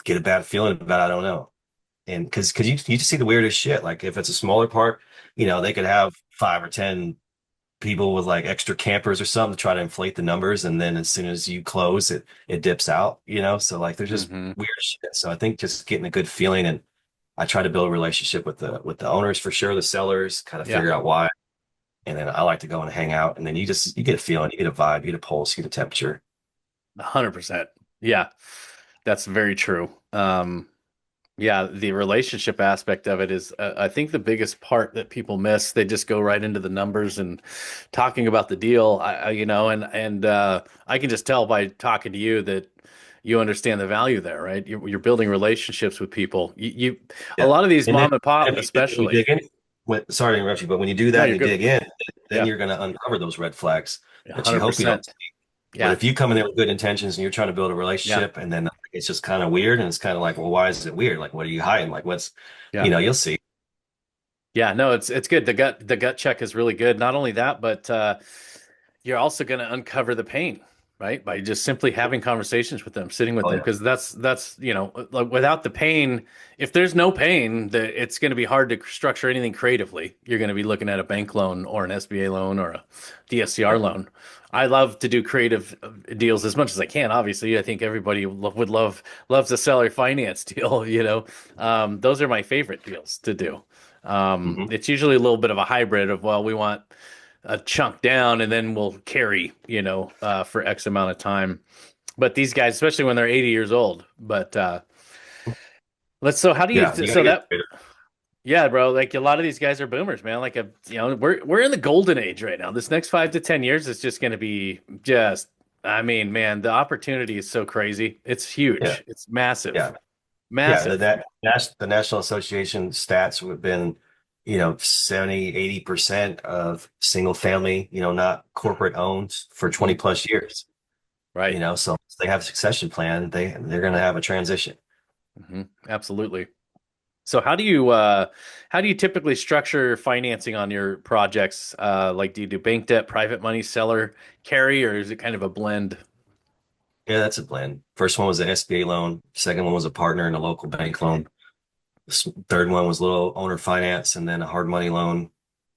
[SPEAKER 2] get a bad feeling about it, I don't know. And because you just see the weirdest shit. Like if it's a smaller park, they could have 5 or 10 people with like extra campers or something to try to inflate the numbers, and then as soon as you close it dips out. So like there's just
[SPEAKER 1] Hmm.
[SPEAKER 2] weird shit. So I think just getting a good feeling, and I try to build a relationship with the owners for sure, the sellers, kind of
[SPEAKER 1] Yeah,
[SPEAKER 2] figure out why. And then I like to go and hang out, and then you get a feeling, you get a vibe, you get a pulse, you get a temperature.
[SPEAKER 1] 100%. Yeah, that's very true. Yeah, the relationship aspect of it is, I think, the biggest part that people miss. They just go right into the numbers and talking about the deal. And I can just tell by talking to you that you understand the value there, right? You're building relationships with people. A
[SPEAKER 2] Yeah.
[SPEAKER 1] lot of these
[SPEAKER 2] And then
[SPEAKER 1] mom and pop,
[SPEAKER 2] when you
[SPEAKER 1] especially.
[SPEAKER 2] dig in, sorry to interrupt you, but when you do
[SPEAKER 1] No,
[SPEAKER 2] that and
[SPEAKER 1] you're
[SPEAKER 2] you
[SPEAKER 1] good.
[SPEAKER 2] dig in, then
[SPEAKER 1] Yeah,
[SPEAKER 2] you're going to uncover those red flags that you hope you don't.
[SPEAKER 1] 100%.
[SPEAKER 2] But
[SPEAKER 1] Yeah,
[SPEAKER 2] if you come in there with good intentions and you're trying to build a
[SPEAKER 1] yeah,
[SPEAKER 2] relationship, and then it's just kind of weird, and it's kind of like, well, why is it weird? Like, what are you hiding? Like,
[SPEAKER 1] yeah.
[SPEAKER 2] you'll see.
[SPEAKER 1] Yeah, no, it's good. The gut check is really good. Not only that, but you're also going to uncover the pain, right? By just simply having conversations with them, sitting with
[SPEAKER 2] Oh
[SPEAKER 1] them,
[SPEAKER 2] yeah.
[SPEAKER 1] because that's like without the pain, if there's no pain, it's going to be hard to structure anything creatively. You're going to be looking at a bank loan or an SBA loan or a DSCR
[SPEAKER 2] Right.
[SPEAKER 1] loan. I love to do creative deals as much as I can. Obviously, I think everybody would loves a seller finance deal. Those are my favorite deals to do.
[SPEAKER 2] Hmm.
[SPEAKER 1] It's usually a little bit of a hybrid of, well, we want a chunk down and then we'll carry, for X amount of time. But these guys, especially when they're 80 years old, but so how do you,
[SPEAKER 2] Yeah, you got to
[SPEAKER 1] so
[SPEAKER 2] get
[SPEAKER 1] that,
[SPEAKER 2] creative.
[SPEAKER 1] yeah, bro, like a lot of these guys are boomers, man. Like, we're in the golden age right now. This next 5 to 10 years is just going to be just, I mean, man, the opportunity is so crazy. It's
[SPEAKER 2] Yeah,
[SPEAKER 1] huge. It's massive,
[SPEAKER 2] yeah, yeah.
[SPEAKER 1] massive.
[SPEAKER 2] The National Association stats have been, 70, 80% of single family, not corporate owned for 20
[SPEAKER 1] Hmm.
[SPEAKER 2] plus years.
[SPEAKER 1] Right.
[SPEAKER 2] So they have a succession plan. They're going to have a transition.
[SPEAKER 1] Hmm. Absolutely. So how do you typically structure financing on your projects? Like, do you do bank debt, private money, seller carry, or is it kind of a blend?
[SPEAKER 2] Yeah, that's a blend. First one was an SBA loan. Second one was a partner in a local bank loan. Third one was a little owner finance, and then a hard money loan,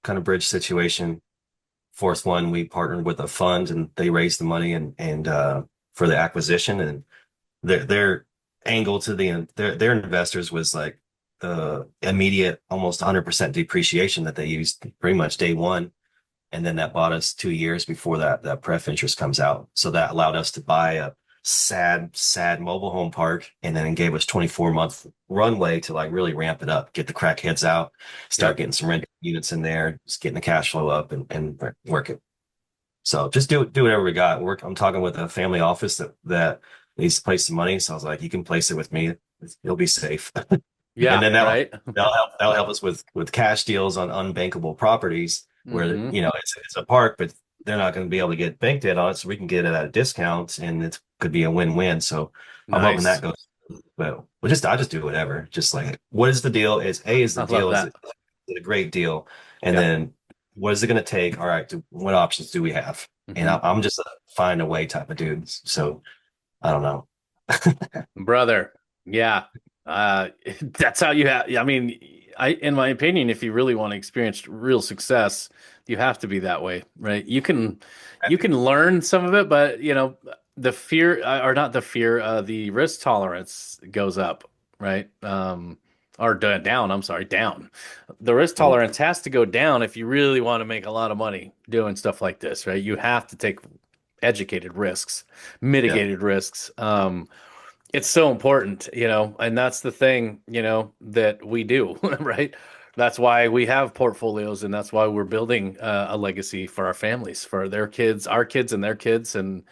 [SPEAKER 2] kind of bridge situation. Fourth one, we partnered with a fund, and they raised the money and for the acquisition. And their angle to their investors was like the immediate, almost 100% depreciation that they used pretty much day one. And then that bought us 2 years before that pref interest comes out. So that allowed us to buy a sad mobile home park, and then it gave us 24-month runway to like really ramp it up, get the crackheads out, start
[SPEAKER 1] Yep.
[SPEAKER 2] getting some rent units in there, just getting the cash flow up and work it. So just do whatever we got. I'm talking with a family office that needs to place some money. So I was like, you can place it with me. You'll be safe. And
[SPEAKER 1] Yeah,
[SPEAKER 2] then
[SPEAKER 1] right.
[SPEAKER 2] that'll help us with cash deals on unbankable properties where
[SPEAKER 1] Hmm.
[SPEAKER 2] it's a park, but they're not going to be able to get bank debt on it, so we can get it at a discount, and it could be a win-win. So I'm hoping that
[SPEAKER 1] Nice.
[SPEAKER 2] goes well. I just do whatever. Just like, what is the deal? Is the
[SPEAKER 1] I love
[SPEAKER 2] deal?
[SPEAKER 1] that.
[SPEAKER 2] It a great deal? And
[SPEAKER 1] Yep.
[SPEAKER 2] then what is it going to take? All right, what options do we have? And
[SPEAKER 1] Hmm.
[SPEAKER 2] I'm just a find a way type of dude. So I don't know.
[SPEAKER 1] Brother. Yeah. Uh, that's how you have. I mean, in my opinion, if you really want to experience real success, you have to be that way, right? You can learn some of it, but the fear, or not the fear, the risk tolerance goes up, right? Or down. I'm sorry, down. The risk
[SPEAKER 2] Mhm.
[SPEAKER 1] tolerance has to go down if you really want to make a lot of money doing stuff like this, right? You have to take educated risks,
[SPEAKER 2] Yeah.
[SPEAKER 1] mitigated risks. It's so important, and that's the thing, that we do, right? That's why we have portfolios, and that's why we're building a legacy for our families, for their kids, our kids, and their kids. And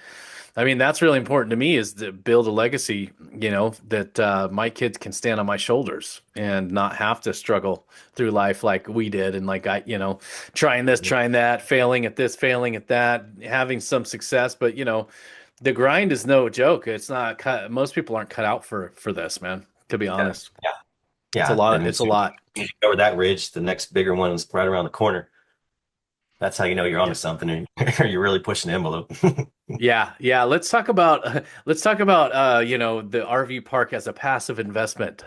[SPEAKER 1] I mean, that's really important to me is to build a legacy, that my kids can stand on my shoulders and not have to struggle through life like we did. And like trying this, trying that, failing at this, failing at that, having some success. But, the grind is no joke. It's not cut. Most people aren't cut out for this, man, to be
[SPEAKER 2] Yeah,
[SPEAKER 1] honest.
[SPEAKER 2] yeah,
[SPEAKER 1] It's a
[SPEAKER 2] yeah.
[SPEAKER 1] lot.
[SPEAKER 2] And as
[SPEAKER 1] It's a
[SPEAKER 2] soon as
[SPEAKER 1] lot.
[SPEAKER 2] you go over that ridge, the next bigger one is right around the corner. That's how you know you're onto
[SPEAKER 1] Yeah.
[SPEAKER 2] something, and you're really pushing the envelope.
[SPEAKER 1] Yeah, yeah. Let's talk about the RV park as a passive investment.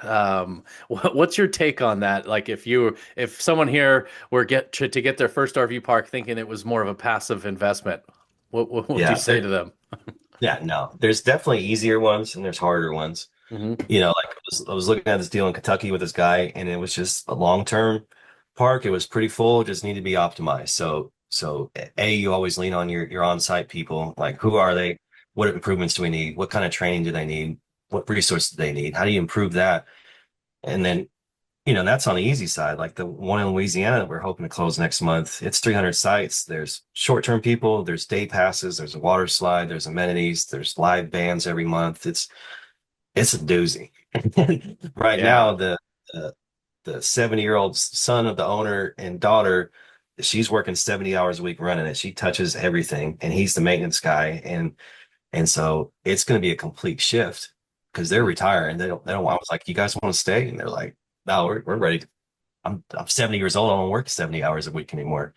[SPEAKER 1] What's your take on that? Like if someone here were to get their first RV park thinking it was more of a passive investment, what would you
[SPEAKER 2] Yeah,
[SPEAKER 1] say to them?
[SPEAKER 2] yeah, no. There's definitely easier ones and there's harder ones.
[SPEAKER 1] Hmm.
[SPEAKER 2] Like I was looking at this deal in Kentucky with this guy, and it was just a long-term park. It was pretty full, just needed to be optimized. So A, you always lean on your on-site people. Like, who are they? What improvements do we need? What kind of training do they need? What resources do they need? How do you improve that? And then, that's on the easy side. Like the one in Louisiana that we're hoping to close next month, it's 300 sites. There's short-term people, there's day passes, there's a water slide, there's amenities, there's live bands every month. It's a doozy. Right
[SPEAKER 1] Yeah,
[SPEAKER 2] now, the 70-year-old son of the owner and daughter, she's working 70 hours a week running it. She touches everything, and he's the maintenance guy. And so it's going to be a complete shift because they're retiring. They don't. I was like, you guys want to stay? And they're like, no, we're ready. I'm 70 years old. I don't work 70 hours a week anymore.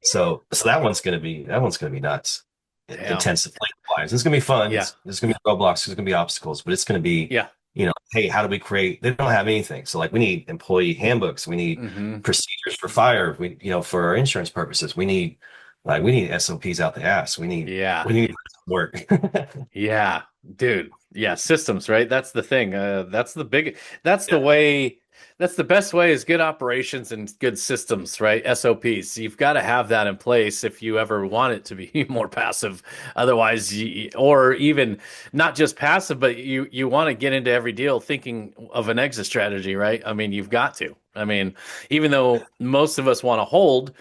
[SPEAKER 2] So that one's gonna be nuts.
[SPEAKER 1] damn.
[SPEAKER 2] Intensive wise. It's gonna be fun.
[SPEAKER 1] Yeah,
[SPEAKER 2] There's gonna be roadblocks, there's gonna be obstacles, but it's gonna be,
[SPEAKER 1] yeah.
[SPEAKER 2] hey, how do we create? They don't have anything. So like we need employee handbooks, we need
[SPEAKER 1] Hmm.
[SPEAKER 2] procedures for fire, for our insurance purposes, we need SOPs out the ass. We need
[SPEAKER 1] Yeah,
[SPEAKER 2] we need work.
[SPEAKER 1] yeah, dude. Yeah, systems, right? That's the thing. That's the
[SPEAKER 2] Yeah.
[SPEAKER 1] way, that's the best way is good operations and good systems, right? SOPs. You've got to have that in place if you ever want it to be more passive. Otherwise, or even not just passive, but you want to get into every deal thinking of an exit strategy, right? I mean, you've got to. I mean, even though most of us want to hold,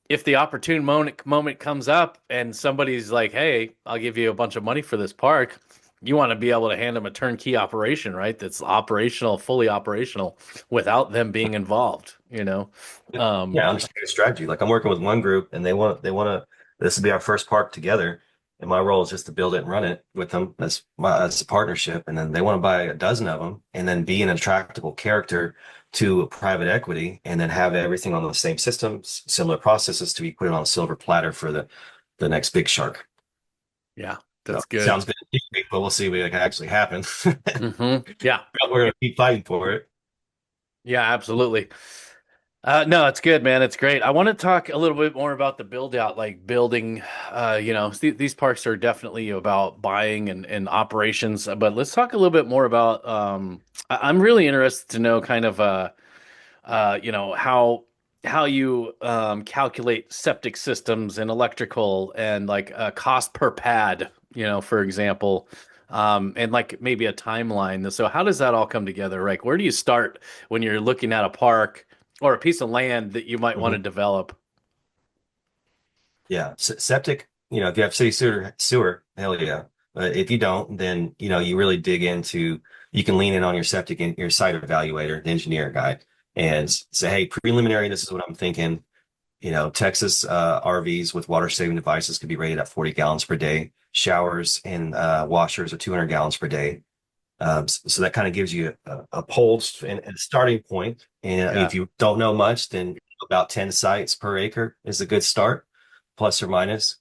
[SPEAKER 1] if the opportune moment comes up and somebody's like, "Hey, I'll give you a bunch of money for this park," you want to be able to hand them a turnkey operation, right? That's operational, fully operational, without them being involved. Um,
[SPEAKER 2] Yeah, I understand the strategy. Like I'm working with one group and they want to this will be our first park together. And my role is just to build it and run it with them as a partnership. And then they want to buy a dozen of them and then be an attractable character to a private equity and then have everything on the same systems, similar processes to be put on a silver platter for the next big shark.
[SPEAKER 1] yeah,
[SPEAKER 2] So
[SPEAKER 1] that's good.
[SPEAKER 2] sounds good, but we'll see what can actually happen.
[SPEAKER 1] Yeah,
[SPEAKER 2] We're gonna keep fighting for it.
[SPEAKER 1] yeah, absolutely. No, it's good, man. It's great. I want to talk a little bit more about the build out, like building. These parks are definitely about buying and operations, but let's talk a little bit more about. I'm really interested to know kind of how you calculate septic systems and electrical and like cost per pad, for example, and like maybe a timeline. So how does that all come together? Like, where do you start when you're looking at a park or a piece of land that you might want to
[SPEAKER 2] Mhm.
[SPEAKER 1] develop?
[SPEAKER 2] Yeah, septic, if you have city sewer, hell yeah. But if you don't, then, you really dig into, you can lean in on your septic and your site evaluator, the engineer guy, and say, hey, preliminary, this is what I'm thinking. Texas RVs with water saving devices could be rated at 40 gallons per day. Showers and washers are 200 gallons per day. So that kind of gives you a pulse and a starting point. And
[SPEAKER 1] Yeah.
[SPEAKER 2] if you don't know much, then about 10 sites per acre is a good start, plus or minus.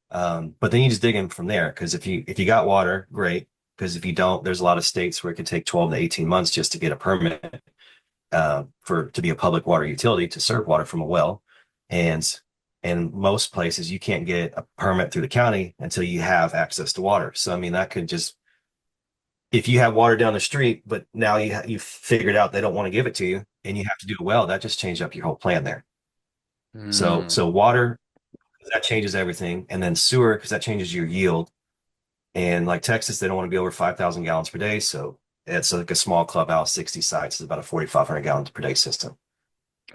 [SPEAKER 2] But then you just dig in from there because if you got water, great. Because if you don't, there's a lot of states where it could take 12 to 18 months just to get a permit to be a public water utility to serve water from a well. And in most places, you can't get a permit through the county until you have access to water. So I mean, that could just if you have water down the street, but now you figured out they don't want to give it to you and you have to do a well, that just changed up your whole plan there. So
[SPEAKER 1] Mm,
[SPEAKER 2] so water, that changes everything, and then sewer because that changes your yield. And like Texas, they don't want to be over 5,000 gallons per day, so it's like a small clubhouse, 60 sites is about a 4,500 gallons per day system.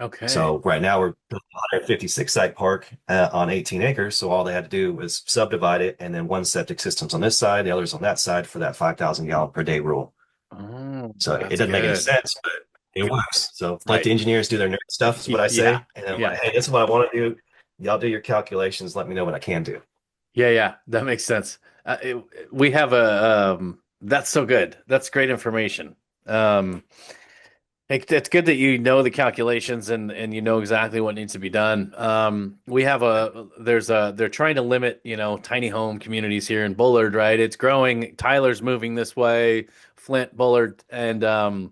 [SPEAKER 1] Okay.
[SPEAKER 2] So right now we're building a 156 site park on 18 acres. So all they had to do was subdivide it, and then one septic system's on this side, the other's on that side for that 5,000 gallon per day rule.
[SPEAKER 1] Oh,
[SPEAKER 2] So it
[SPEAKER 1] that's
[SPEAKER 2] doesn't make any
[SPEAKER 1] good.
[SPEAKER 2] sense, but it works. So let
[SPEAKER 1] Right.
[SPEAKER 2] the engineers do their nerd stuff is what I
[SPEAKER 1] Yeah.
[SPEAKER 2] say. And then I'm
[SPEAKER 1] Yeah.
[SPEAKER 2] like, hey, this is what I want to do. Y'all do your calculations. Let me know what I can do.
[SPEAKER 1] Yeah. Yeah. That makes sense. We have that's so good. That's great information. Um, it's good that you know the calculations and you know exactly what needs to be done. We have they're trying to limit, tiny home communities here in Bullard, right? It's growing. Tyler's moving this way, Flint, Bullard, and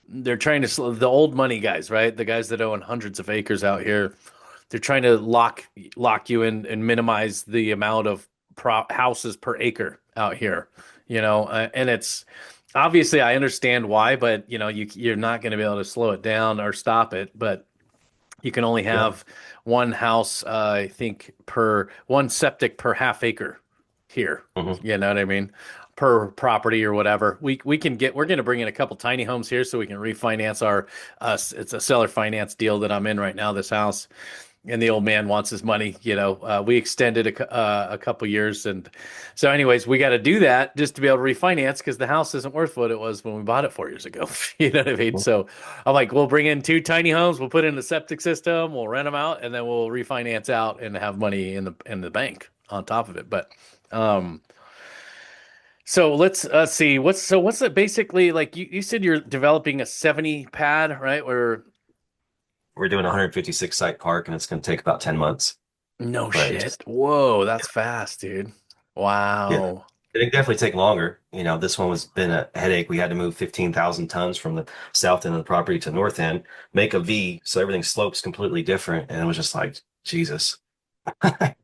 [SPEAKER 1] they're trying to the old money guys, right? The guys that own hundreds of acres out here. They're trying to lock you in and minimize the amount of houses per acre out here, and it's obviously I understand why, but you're not going to be able to slow it down or stop it, but you can only
[SPEAKER 2] Yeah.
[SPEAKER 1] have one house, I think, per one septic per half acre here.
[SPEAKER 2] Mhm.
[SPEAKER 1] You know what I mean? Per property or whatever. We're going to bring in a couple tiny homes here so we can refinance it's a seller finance deal that I'm in right now, this house. And the old man wants his money. We extended a couple years, and so, anyways, we got to do that just to be able to refinance because the house isn't worth what it was when we bought it 4 years ago. You know what I mean? So, I'm like, we'll bring in two tiny homes, we'll put in the septic system, we'll rent them out, and then we'll refinance out and have money in the bank on top of it. But, so let's see what's it basically like. You said you're developing a 70 pad, right? Or
[SPEAKER 2] We're doing a 156 site park, and it's going to take about 10 months.
[SPEAKER 1] no
[SPEAKER 2] But it
[SPEAKER 1] shit.
[SPEAKER 2] just,
[SPEAKER 1] Whoa, that's fast, dude.
[SPEAKER 2] yeah,
[SPEAKER 1] Wow.
[SPEAKER 2] it can definitely take longer. This one was been a headache. We had to move 15,000 tons from the south end of the property to north end, make a V, so everything slopes completely different. And it was just like, Jesus. It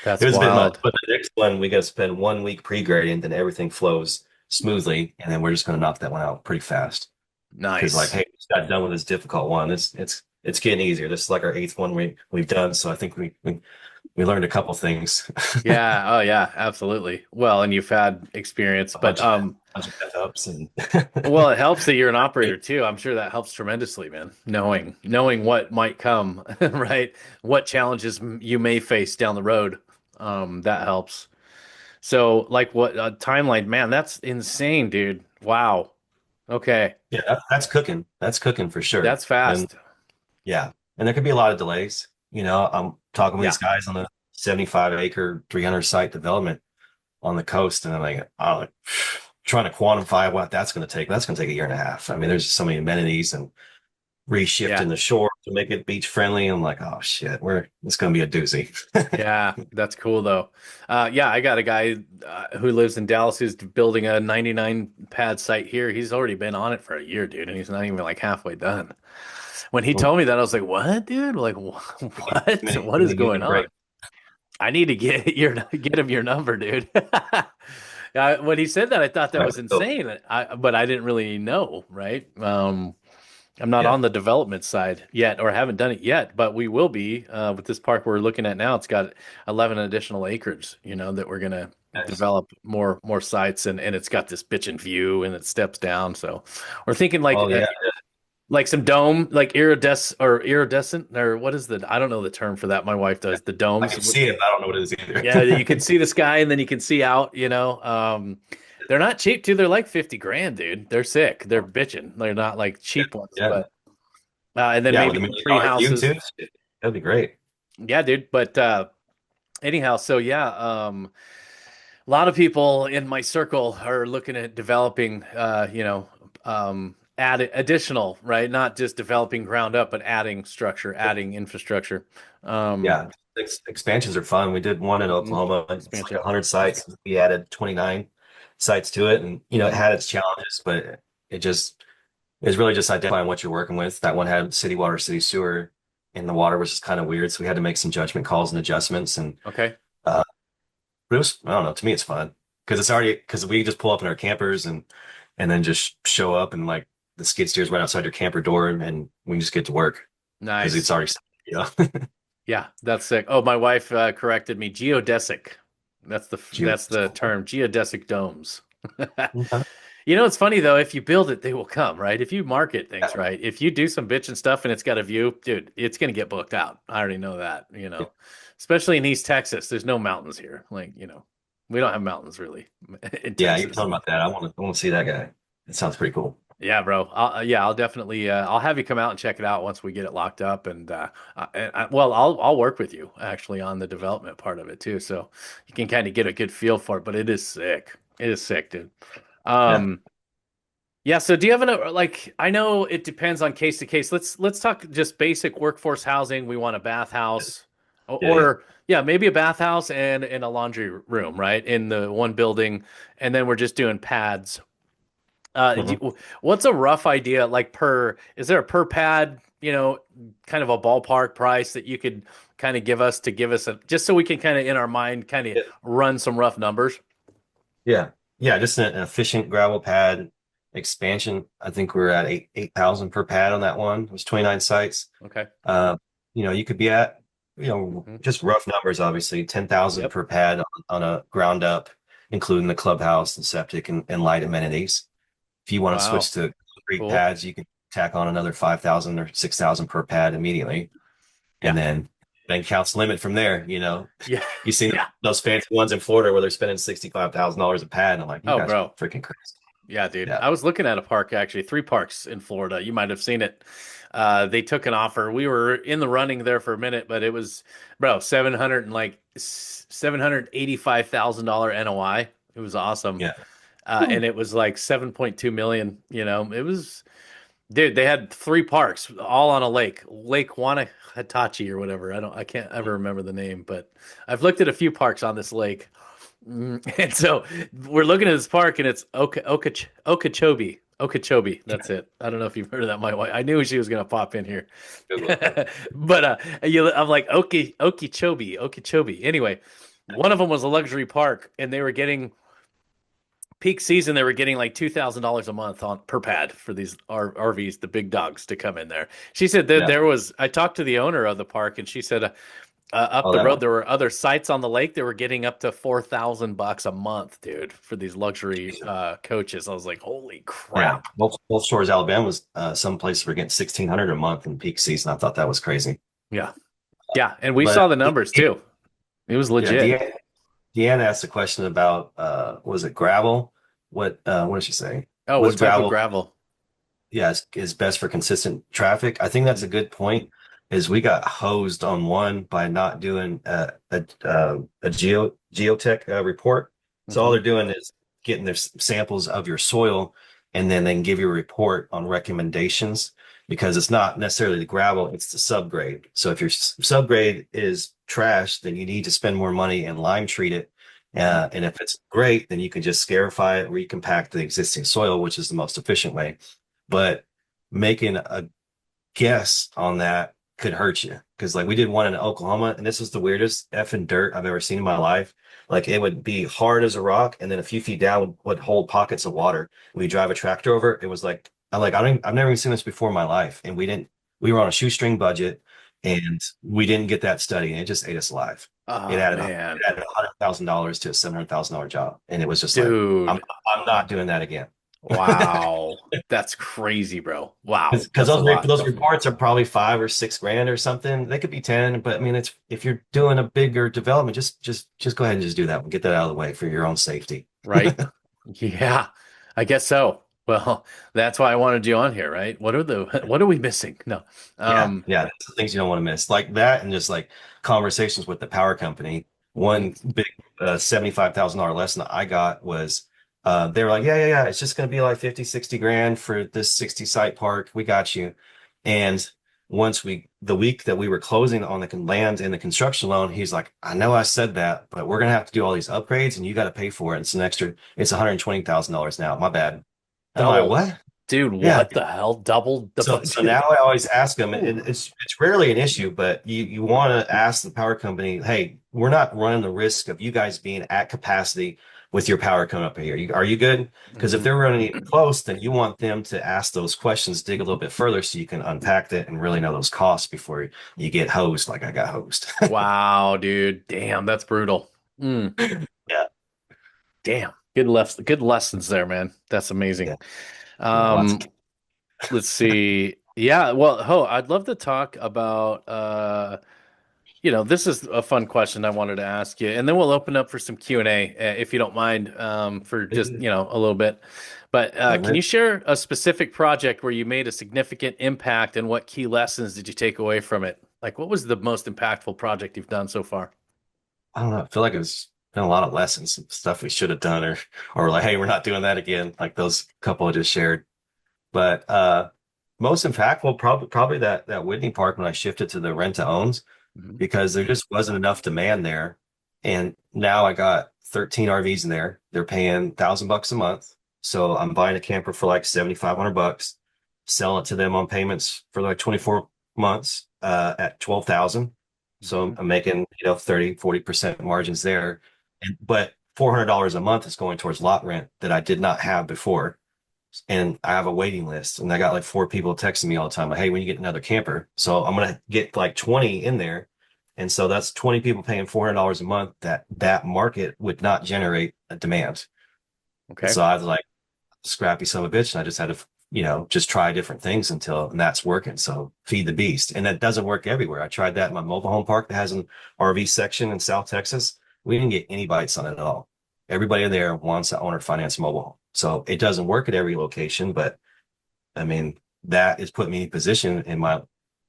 [SPEAKER 1] That's
[SPEAKER 2] was a bit much.
[SPEAKER 1] wild.
[SPEAKER 2] But the next one, we got to spend 1 week pre-grading, then everything flows smoothly, and then we're just going to knock that one out pretty fast. Because like,
[SPEAKER 1] Nice.
[SPEAKER 2] hey, we just got done with this difficult one. It's getting easier. This is like our eighth one we've done. So I think we learned a couple things,
[SPEAKER 1] Yeah. Oh, yeah. Absolutely. Well, and you've had experience,
[SPEAKER 2] a
[SPEAKER 1] but
[SPEAKER 2] bunch of F ups, and
[SPEAKER 1] well, it helps that you're an operator too. I'm sure that helps tremendously, man. Knowing what might come, right? What challenges you may face down the road. That helps. So, like, what timeline? Man, that's insane, dude. Wow. Okay,
[SPEAKER 2] yeah, that's cooking. That's cooking for sure.
[SPEAKER 1] that's
[SPEAKER 2] And
[SPEAKER 1] fast.
[SPEAKER 2] yeah, and there could be a lot of delays. I'm talking with
[SPEAKER 1] Yeah.
[SPEAKER 2] these guys on the 75-acre, 300 site development on the coast, and I'm like trying to quantify what that's going to take. That's going to take a year and a half. I mean, there's just so many amenities and
[SPEAKER 1] Yeah.
[SPEAKER 2] reshifting the shore to make it beach friendly. I'm like, oh shit, it's going to be a doozy.
[SPEAKER 1] Yeah, that's cool though. Yeah, I got a guy who lives in Dallas who's building a 99 pad site here. He's already been on it for a year, dude, and he's not even like halfway done. When he told me that, I was like, "What, dude? Like, what? What
[SPEAKER 2] Too
[SPEAKER 1] is
[SPEAKER 2] many
[SPEAKER 1] going
[SPEAKER 2] union
[SPEAKER 1] on?"
[SPEAKER 2] break.
[SPEAKER 1] I need to get him your number, dude. When he said that, I thought that
[SPEAKER 2] Right.
[SPEAKER 1] was
[SPEAKER 2] So,
[SPEAKER 1] insane. But I didn't really know, right? I'm not
[SPEAKER 2] yeah.
[SPEAKER 1] on the development side yet, or haven't done it yet, but we will be with this park we're looking at now. It's got 11 additional acres, that we're gonna
[SPEAKER 2] Nice.
[SPEAKER 1] develop more sites, and it's got this bitchin' view, and it steps down. So we're thinking
[SPEAKER 2] Oh yeah.
[SPEAKER 1] like some dome, like iridescent, or what is the I don't know the term for that. My wife does the
[SPEAKER 2] I
[SPEAKER 1] domes.
[SPEAKER 2] can see it, but I don't know what it is
[SPEAKER 1] Yeah,
[SPEAKER 2] either.
[SPEAKER 1] you can see the sky, and then you can see out. They're not cheap too. They're like 50 grand, dude. They're sick. They're bitching. They're not like cheap ones,
[SPEAKER 2] Yeah.
[SPEAKER 1] but. And then
[SPEAKER 2] Yeah, with
[SPEAKER 1] maybe
[SPEAKER 2] a
[SPEAKER 1] some
[SPEAKER 2] million
[SPEAKER 1] tree
[SPEAKER 2] dollar view
[SPEAKER 1] houses.
[SPEAKER 2] too. Shit, that'd be great.
[SPEAKER 1] Yeah, dude. But anyhow, so yeah, a lot of people in my circle are looking at developing, add additional, right? Not just developing ground up, but adding structure, adding infrastructure. Um,
[SPEAKER 2] Yeah, expansions are fun. We did one in
[SPEAKER 1] mhm,
[SPEAKER 2] Oklahoma. It's like
[SPEAKER 1] expansion.
[SPEAKER 2] 100 sites. We added 29 sites to it, and it
[SPEAKER 1] Mhm.
[SPEAKER 2] had its challenges, but it's really just identifying what you're working with. That one had city water, city sewer, and the water was just kind of weird, so we had to make some judgment calls and adjustments. And
[SPEAKER 1] Okay.
[SPEAKER 2] uh, but it was, I don't know. To me, it's fun because we just pull up in our campers and then just show up, and like the skid steer's right outside your camper door, and we just get to work because it's
[SPEAKER 1] Nice.
[SPEAKER 2] already you know.
[SPEAKER 1] Yeah, that's sick. Oh, my wife corrected me. Geodesic. That's the
[SPEAKER 2] Gee,
[SPEAKER 1] that's
[SPEAKER 2] it's
[SPEAKER 1] the
[SPEAKER 2] cool.
[SPEAKER 1] term. Geodesic domes.
[SPEAKER 2] Okay.
[SPEAKER 1] You know, it's funny though, if you build it, they will come, right? If you market things
[SPEAKER 2] Yeah.
[SPEAKER 1] right, if you do some bitchin' stuff and it's got a view, dude, it's gonna get booked out. I already know that, especially in East Texas. There's no mountains here. Like, we don't have mountains really in
[SPEAKER 2] Yeah, you're
[SPEAKER 1] Texas.
[SPEAKER 2] talking about that. I want to see that guy. It sounds pretty cool.
[SPEAKER 1] Yeah, bro. I'll definitely, I'll have you come out and check it out once we get it locked up. Well, I'll work with you actually on the development part of it too. So you can kind of get a good feel for it, but it is sick. It is sick, dude.
[SPEAKER 2] Yeah.
[SPEAKER 1] Um, Yeah, so do you have like I know it depends on case to case. Let's talk just basic workforce housing. We want a bathhouse
[SPEAKER 2] Yeah, yeah.
[SPEAKER 1] or yeah, maybe a bathhouse and a laundry room, right? In the one building, and then we're just doing pads.
[SPEAKER 2] Mhm.
[SPEAKER 1] What's a rough idea like is there a per pad, kind of a ballpark price that you could kind of give us a just so we can kind of in our mind kind of
[SPEAKER 2] Yeah.
[SPEAKER 1] run some rough numbers?
[SPEAKER 2] Yeah. Yeah, just an efficient gravel pad expansion. I think we're at 8,000 per pad on that one. It was 29 sites.
[SPEAKER 1] Okay.
[SPEAKER 2] Uh, you could be at,
[SPEAKER 1] Hmm.
[SPEAKER 2] just rough numbers, obviously, 10,000
[SPEAKER 1] Yep.
[SPEAKER 2] per pad on a ground up, including the clubhouse and septic and light amenities. If you want to
[SPEAKER 1] Wow.
[SPEAKER 2] switch to concrete
[SPEAKER 1] Cool.
[SPEAKER 2] pads, you can tack on another 5,000 or 6,000 per pad immediately. And
[SPEAKER 1] Yeah.
[SPEAKER 2] then counts limit from there,
[SPEAKER 1] Yeah.
[SPEAKER 2] You see
[SPEAKER 1] Yeah.
[SPEAKER 2] those fancy ones in Florida where they're spending $65,000 a pad. And I'm like, you
[SPEAKER 1] Oh,
[SPEAKER 2] guys are
[SPEAKER 1] bro.
[SPEAKER 2] freaking crazy.
[SPEAKER 1] Yeah, dude.
[SPEAKER 2] Yeah.
[SPEAKER 1] I was looking at a park actually, three parks in Florida. You might have seen it. They took an offer. We were in the running there for a minute, but it was, bro, 700 and like $785,000 NOI. It was awesome.
[SPEAKER 2] Yeah.
[SPEAKER 1] And it was like 7.2 million, It was, dude, they had three parks all on a lake, Lake Wanahatachi or whatever. I can't ever remember the name, but I've looked at a few parks on this lake. And so we're looking at this park, and it's Okeechobee. Okeechobee. That's it. I don't know if you've heard of that. My wife. I knew she was gonna pop in here,
[SPEAKER 2] Google it. Yeah.
[SPEAKER 1] but I'm like Okeechobee, Okeechobee. Anyway, one of them was a luxury park, and they were getting peak season. They were getting like $2,000 a month on per pad for these RVs, the big dogs, to come in there. She said that
[SPEAKER 2] Yeah.
[SPEAKER 1] there was. I talked to the owner of the park, and she said up
[SPEAKER 2] Oh,
[SPEAKER 1] the
[SPEAKER 2] that
[SPEAKER 1] road,
[SPEAKER 2] one.
[SPEAKER 1] there were other sites on the lake that were getting up to $4,000 a month, dude, for these luxury coaches. I was like, holy
[SPEAKER 2] Yeah.
[SPEAKER 1] crap.
[SPEAKER 2] Both Shores, Alabama was some places were getting 1,600 a month in peak season. I thought that was crazy.
[SPEAKER 1] Yeah. Yeah. And we
[SPEAKER 2] But
[SPEAKER 1] saw the numbers too. It was
[SPEAKER 2] yeah,
[SPEAKER 1] legit.
[SPEAKER 2] Deanna asked a question about was it gravel? What did she say?
[SPEAKER 1] Oh,
[SPEAKER 2] Was
[SPEAKER 1] what type of
[SPEAKER 2] gravel,
[SPEAKER 1] gravel?
[SPEAKER 2] yeah, is best for consistent traffic? I think that's a good point. Is we got hosed on one by not doing a geotech report. So all
[SPEAKER 1] Hmm.
[SPEAKER 2] they're doing is getting their samples of your soil, and then they can give you a report on recommendations because it's not necessarily the gravel, it's the subgrade. So if your subgrade is trash, then you need to spend more money and lime treat it.
[SPEAKER 1] Hmm.
[SPEAKER 2] And if it's great, then you can just scarify it, recompact the existing soil, which is the most efficient way. But making a guess on that could hurt you because like we did one in Oklahoma, and this was the weirdest effing dirt I've ever seen in my life. Like it would be hard as a rock, and then a few feet down would hold pockets of water. We drive a tractor over. It was like I've never even seen this before in my life, and we were on a shoestring budget, and we didn't get that study, and it just ate us alive. It
[SPEAKER 1] Oh,
[SPEAKER 2] added it
[SPEAKER 1] man.
[SPEAKER 2] added $100,000 to a $700,000 job, and it was just like I'm
[SPEAKER 1] Dude.
[SPEAKER 2] I'm not doing that again.
[SPEAKER 1] Wow. That's crazy, bro. Wow.
[SPEAKER 2] Because
[SPEAKER 1] That's a lot.
[SPEAKER 2] those reports are probably 5 or 6 grand or something. They could be 10, but I mean, it's if you're doing a bigger development, just go ahead and just do that. Get that out of the way for your own safety.
[SPEAKER 1] Right? Yeah, I guess so. Well, that's why I wanted you on here, right? What are we missing? No.
[SPEAKER 2] Yeah,
[SPEAKER 1] Um,
[SPEAKER 2] yeah, that's the things you don't want to miss, like that, and just like conversations with the power company.
[SPEAKER 1] mhm.
[SPEAKER 2] One big $75,000 lesson I got was they were like, yeah, it's just going to be like 50, 60 grand for this 60 site park. We got you. And the week that we were closing on the land and the construction loan, he's like, I know I said that, but we're going to have to do all these upgrades and you got to pay for it. It's $120,000 now. My bad. I'm like,
[SPEAKER 1] Double.
[SPEAKER 2] what?
[SPEAKER 1] Dude,
[SPEAKER 2] Yeah.
[SPEAKER 1] what the hell? Double the
[SPEAKER 2] So
[SPEAKER 1] budget.
[SPEAKER 2] now I always ask them, and
[SPEAKER 1] Ooh.
[SPEAKER 2] it's rarely an issue, but you want to ask the power company, hey, we're not running the risk of you guys being at capacity with your power coming up here. Are you good? Because if
[SPEAKER 1] Mhm.
[SPEAKER 2] they're running even close, then you want them to ask those questions, dig a little bit further so you can unpack it and really know those costs before you get hosed like I got hosed.
[SPEAKER 1] Wow, dude. Damn, that's brutal. Mm,
[SPEAKER 2] Yeah.
[SPEAKER 1] damn. Good lessons there, man. That's amazing.
[SPEAKER 2] Yeah, yeah, lots of.
[SPEAKER 1] Let's see. Yeah, well, I'd love to talk about this is a fun question I wanted to ask you, and then we'll open up for some Q&A if you don't mind, for just, a little bit. But
[SPEAKER 2] Love
[SPEAKER 1] can you
[SPEAKER 2] it.
[SPEAKER 1] share a specific project where you made a significant impact and what key lessons did you take away from it? Like, what was the most impactful project you've done so far?
[SPEAKER 2] I don't know. I feel like it's been a lot of lessons, stuff we should have done, or like, hey, we're not doing that again. Like those couple I just shared. But most impactful, probably that Whitney Park when I shifted to the rent to owns
[SPEAKER 1] Mhm.
[SPEAKER 2] because there just wasn't enough demand there. And now I got 13 RVs in there. They're paying $1,000 a month. So I'm buying a camper for like 7,500 bucks, selling it to them on payments for like 24 months at 12,000. So
[SPEAKER 1] Mhm.
[SPEAKER 2] I'm making, 30-40% margins there. But $400 a month is going towards lot rent that I did not have before. And I have a waiting list, and I got like four people texting me all the time, like, hey, when you get another camper. So I'm gonna get like 20 in there. And so that's 20 people paying $400 a month that market would not generate a demand. And
[SPEAKER 1] Okay.
[SPEAKER 2] so I was like, scrappy son of a bitch. And I just had to, just try different things and that's working. So feed the beast. And that doesn't work everywhere. I tried that in my mobile home park that has an RV section in South Texas. We didn't get any bites on it at all. Everybody there wants to owner finance mobile home. So it doesn't work at every location, but I mean, that is put me in position. And my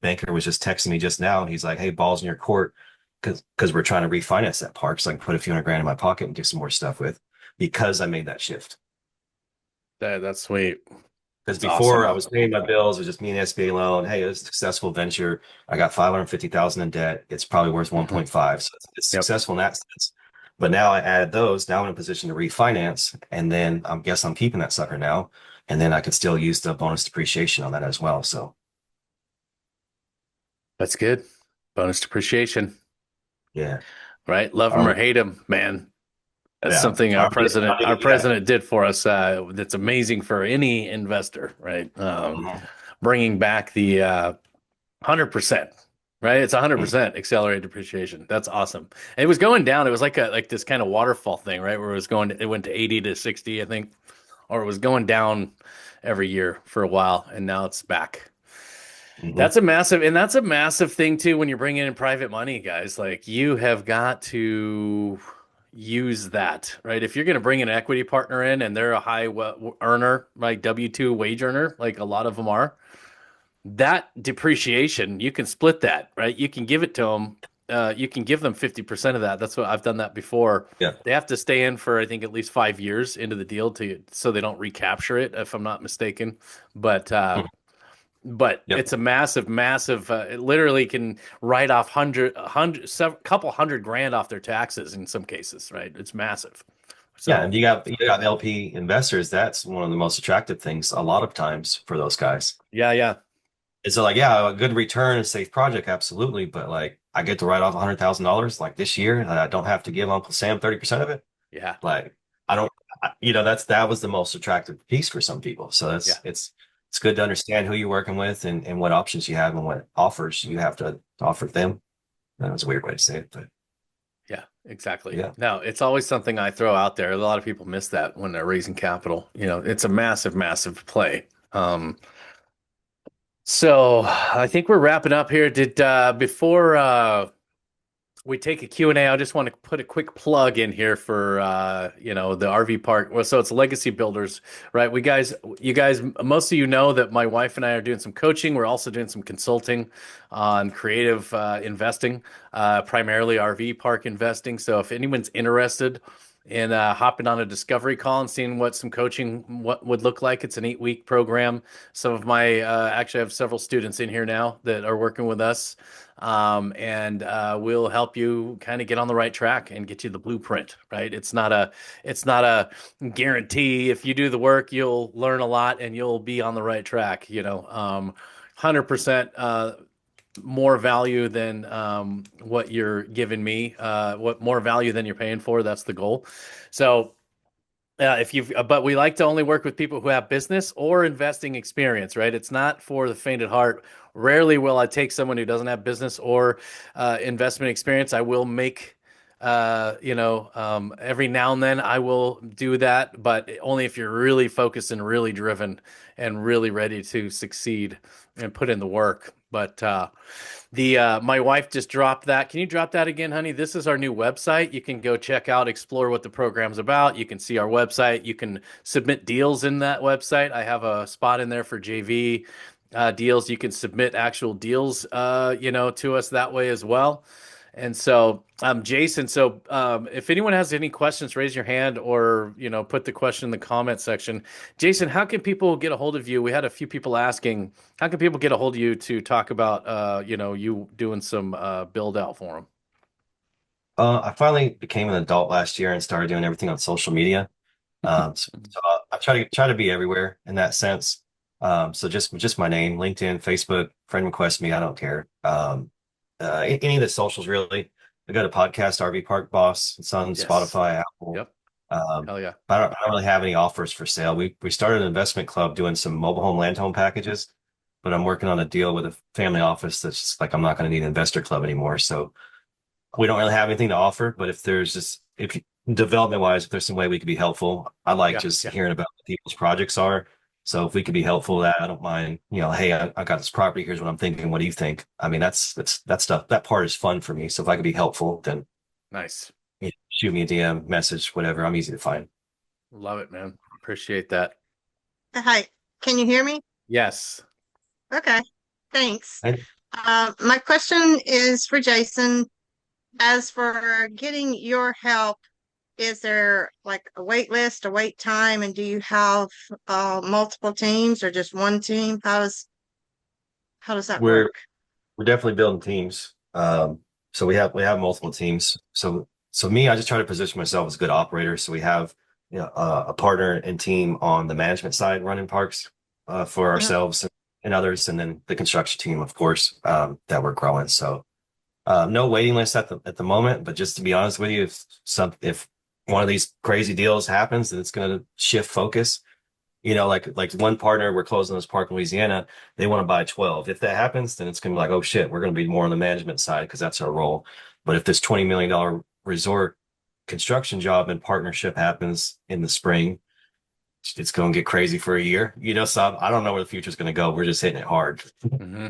[SPEAKER 2] banker was just texting me just now. And he's like, hey, ball's in your court because we're trying to refinance that park. So I can put a few hundred grand in my pocket and do some more stuff with because I made that shift.
[SPEAKER 1] That's sweet.
[SPEAKER 2] Because
[SPEAKER 1] That's
[SPEAKER 2] before
[SPEAKER 1] awesome.
[SPEAKER 2] I was paying my bills, it was just me and SBA loan. Hey, it was a successful venture. I got 550,000 in debt. It's probably worth
[SPEAKER 1] Mhm.
[SPEAKER 2] 1.5. So it's
[SPEAKER 1] Yep.
[SPEAKER 2] successful in that sense. But now I added those. Now I'm in a position to refinance. And then I guess I'm keeping that sucker now. And then I could still use the bonus depreciation on that as well. So
[SPEAKER 1] That's good. Bonus depreciation,
[SPEAKER 2] yeah.
[SPEAKER 1] right? Love them or
[SPEAKER 2] Are
[SPEAKER 1] hate them, man. That's
[SPEAKER 2] Yeah.
[SPEAKER 1] something
[SPEAKER 2] Are we,
[SPEAKER 1] our
[SPEAKER 2] yeah.
[SPEAKER 1] president did for us. That's amazing for any investor, right?
[SPEAKER 2] Mhm.
[SPEAKER 1] Bringing back the 100%, right? It's
[SPEAKER 2] Mhm.
[SPEAKER 1] 100% accelerated depreciation. That's awesome. And it was going down. It was like this kind of waterfall thing, right? Where it went to 80 to 60, I think, or it was going down every year for a while, and now it's back.
[SPEAKER 2] Mhm.
[SPEAKER 1] That's a massive thing too when you're bringing in private money, guys. Like you have got to use that, right? If you're going to bring an equity partner in and they're a high earner, like W-2 wage earner, like a lot of them are, that depreciation, you can split that, right? You can give it to them. You can give them 50% of that. That's what I've done that before.
[SPEAKER 2] Yeah.
[SPEAKER 1] They have to stay in for, I think, at least 5 years into the deal so they don't recapture it, if I'm not mistaken. But
[SPEAKER 2] Mhm. Yep.
[SPEAKER 1] it's a massive, massive. It literally can write off couple hundred grand off their taxes in some cases, right? It's massive.
[SPEAKER 2] Yeah.
[SPEAKER 1] So
[SPEAKER 2] And you got LP investors. That's one of the most attractive things a lot of times for those guys.
[SPEAKER 1] yeah, yeah,
[SPEAKER 2] It's like, yeah, a good return, a safe project, absolutely. But like, I get to write off $100,000 like this year, and I don't have to give Uncle Sam 30% of it.
[SPEAKER 1] yeah,
[SPEAKER 2] Like, I don't, that was the most attractive piece for some people. So
[SPEAKER 1] yeah.
[SPEAKER 2] it's good to understand who you're working with and what options you have and what offers you have to offer them. That was a weird way to say it, but
[SPEAKER 1] Yeah, exactly.
[SPEAKER 2] yeah.
[SPEAKER 1] No, it's always something I throw out there. A lot of people miss that when they're raising capital. It's a massive, massive play. So I think we're wrapping up here. Did before we take a Q and A, I just want to put a quick plug in here for the RV park. Well, so it's Legacy Builders, right? You guys, most of you know that my wife and I are doing some coaching. We're also doing some consulting on creative investing, primarily RV park investing. So if anyone's interested in hopping on a discovery call and seeing what some coaching what would look like, it's an 8-week program. Some of my actually I have several students in here now that are working with us, and we'll help you kind of get on the right track and get you the blueprint. Right? It's not a guarantee. If you do the work, you'll learn a lot and you'll be on the right track. 100% more value than what you're giving me. What more value than you're paying for? That's the goal. So if you've, but we like to only work with people who have business or investing experience, right? It's not for the faint at heart. Rarely will I take someone who doesn't have business or investment experience. I will make Every now and then I will do that, but only if you're really focused and really driven and really ready to succeed and put in the work. But the my wife just dropped that. Can you drop that again, honey? This is our new website. You can go check out, explore what the program's about. You can see our website. You can submit deals in that website. I have a spot in there for JV deals. You can submit actual deals, to us that way as well. And so, Jason, if anyone has any questions, raise your hand or, put the question in the comment section. Jason, how can people get a hold of you? We had a few people asking, how can people get a hold of you to talk about, you doing some build out for them?
[SPEAKER 2] I finally became an adult last year and started doing everything on social media. I try to be everywhere in that sense. So just my name, LinkedIn, Facebook, friend request me. I don't care. Any of the socials really. I got a podcast, RV Park Boss. It's on
[SPEAKER 1] Yes.
[SPEAKER 2] Spotify, Apple.
[SPEAKER 1] Yep. Hell yeah.
[SPEAKER 2] I don't really have any offers for sale. We started an investment club doing some mobile home land home packages, but I'm working on a deal with a family office that's just like I'm not going to need an investor club anymore. So we don't really have anything to offer. But if development wise, if there's some way we could be helpful, I like
[SPEAKER 1] Yeah.
[SPEAKER 2] just
[SPEAKER 1] Yeah.
[SPEAKER 2] hearing about what people's projects are. So if we could be helpful with that, I don't mind. Hey, I got this property. Here's what I'm thinking. What do you think? I mean, that's that stuff. That part is fun for me. So if I could be helpful, then
[SPEAKER 1] Nice.
[SPEAKER 2] shoot me a DM, message, whatever. I'm easy to find.
[SPEAKER 1] Love it, man. Appreciate that.
[SPEAKER 3] Hi, can you hear me?
[SPEAKER 1] Yes.
[SPEAKER 3] Okay, thanks.
[SPEAKER 2] And
[SPEAKER 3] My question is for Jason. As for getting your help, is there like a wait list, a wait time, and do you have multiple teams or just one team? How does that
[SPEAKER 2] we're
[SPEAKER 3] work?
[SPEAKER 2] we're definitely building teams. So we have multiple teams. So me, I just try to position myself as a good operator. So we have a partner and team on the management side running parks for
[SPEAKER 3] Uh,
[SPEAKER 2] ourselves and others, and then the construction team, of course, that we're growing. So no waiting list at the moment, but just to be honest with you, if one of these crazy deals happens, then it's going to shift focus. Like one partner, we're closing this park in Louisiana. They want to buy 12. If that happens, then it's going to be like, oh shit, we're going to be more on the management side because that's our role. But if this $20 million resort construction job and partnership happens in the spring, it's going to get crazy for a year. So I don't know where the future is going to go. We're just hitting it hard.
[SPEAKER 1] Hmm.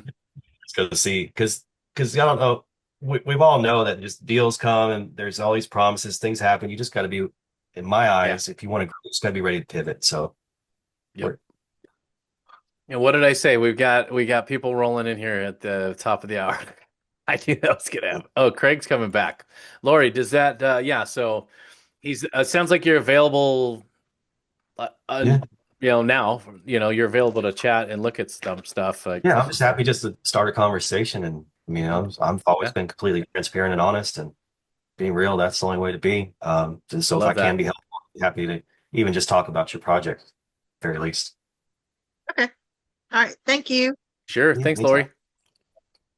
[SPEAKER 2] It's going to see because I don't know. We've all know that just deals come and there's all these promises, things happen. You just got to be, in my
[SPEAKER 1] Yeah.
[SPEAKER 2] eyes, if you want to grow, you just got to be ready to pivot. So
[SPEAKER 1] Yep.
[SPEAKER 2] we're
[SPEAKER 1] And what did I say? We got people rolling in here at the top of the hour. I knew that was gonna happen. Oh, Craig's coming back. Lori, does that yeah, so he's sounds like you're available
[SPEAKER 2] yeah.
[SPEAKER 1] now, you're available to chat and look at some stuff like
[SPEAKER 2] Yeah, I'm just happy just to start a conversation. And I've always
[SPEAKER 1] yeah,
[SPEAKER 2] been completely transparent and honest and being real. That's the only way to be. And so if I
[SPEAKER 1] love
[SPEAKER 2] can
[SPEAKER 1] that.
[SPEAKER 2] be helpful, I'm happy to even just talk about your project, at the very least.
[SPEAKER 3] Okay, all right, thank you.
[SPEAKER 1] Sure.
[SPEAKER 2] Yeah,
[SPEAKER 1] Thanks,
[SPEAKER 2] anytime.
[SPEAKER 1] Lori.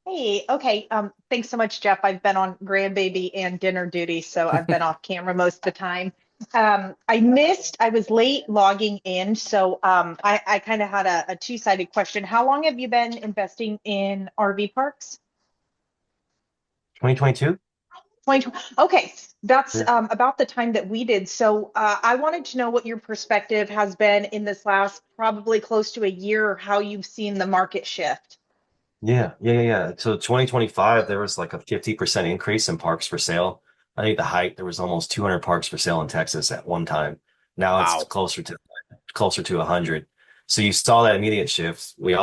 [SPEAKER 4] Hey, okay. Thanks so much, Jeff. I've been on grandbaby and dinner duty, so I've been off camera most of the time. I was late logging in, so I kind of had a two-sided question. How long have you been investing in RV parks?
[SPEAKER 2] 2022?
[SPEAKER 4] 2020. Okay, that's
[SPEAKER 2] Yeah.
[SPEAKER 4] about the time that we did. So I wanted to know what your perspective has been in this last probably close to a year, how you've seen the market shift.
[SPEAKER 2] Yeah. So 2025, there was like a 50% increase in parks for sale. I think the height, there was almost 200 parks for sale in Texas at one time. Now it's
[SPEAKER 1] Wow.
[SPEAKER 2] closer to 100. So you saw that immediate shift. The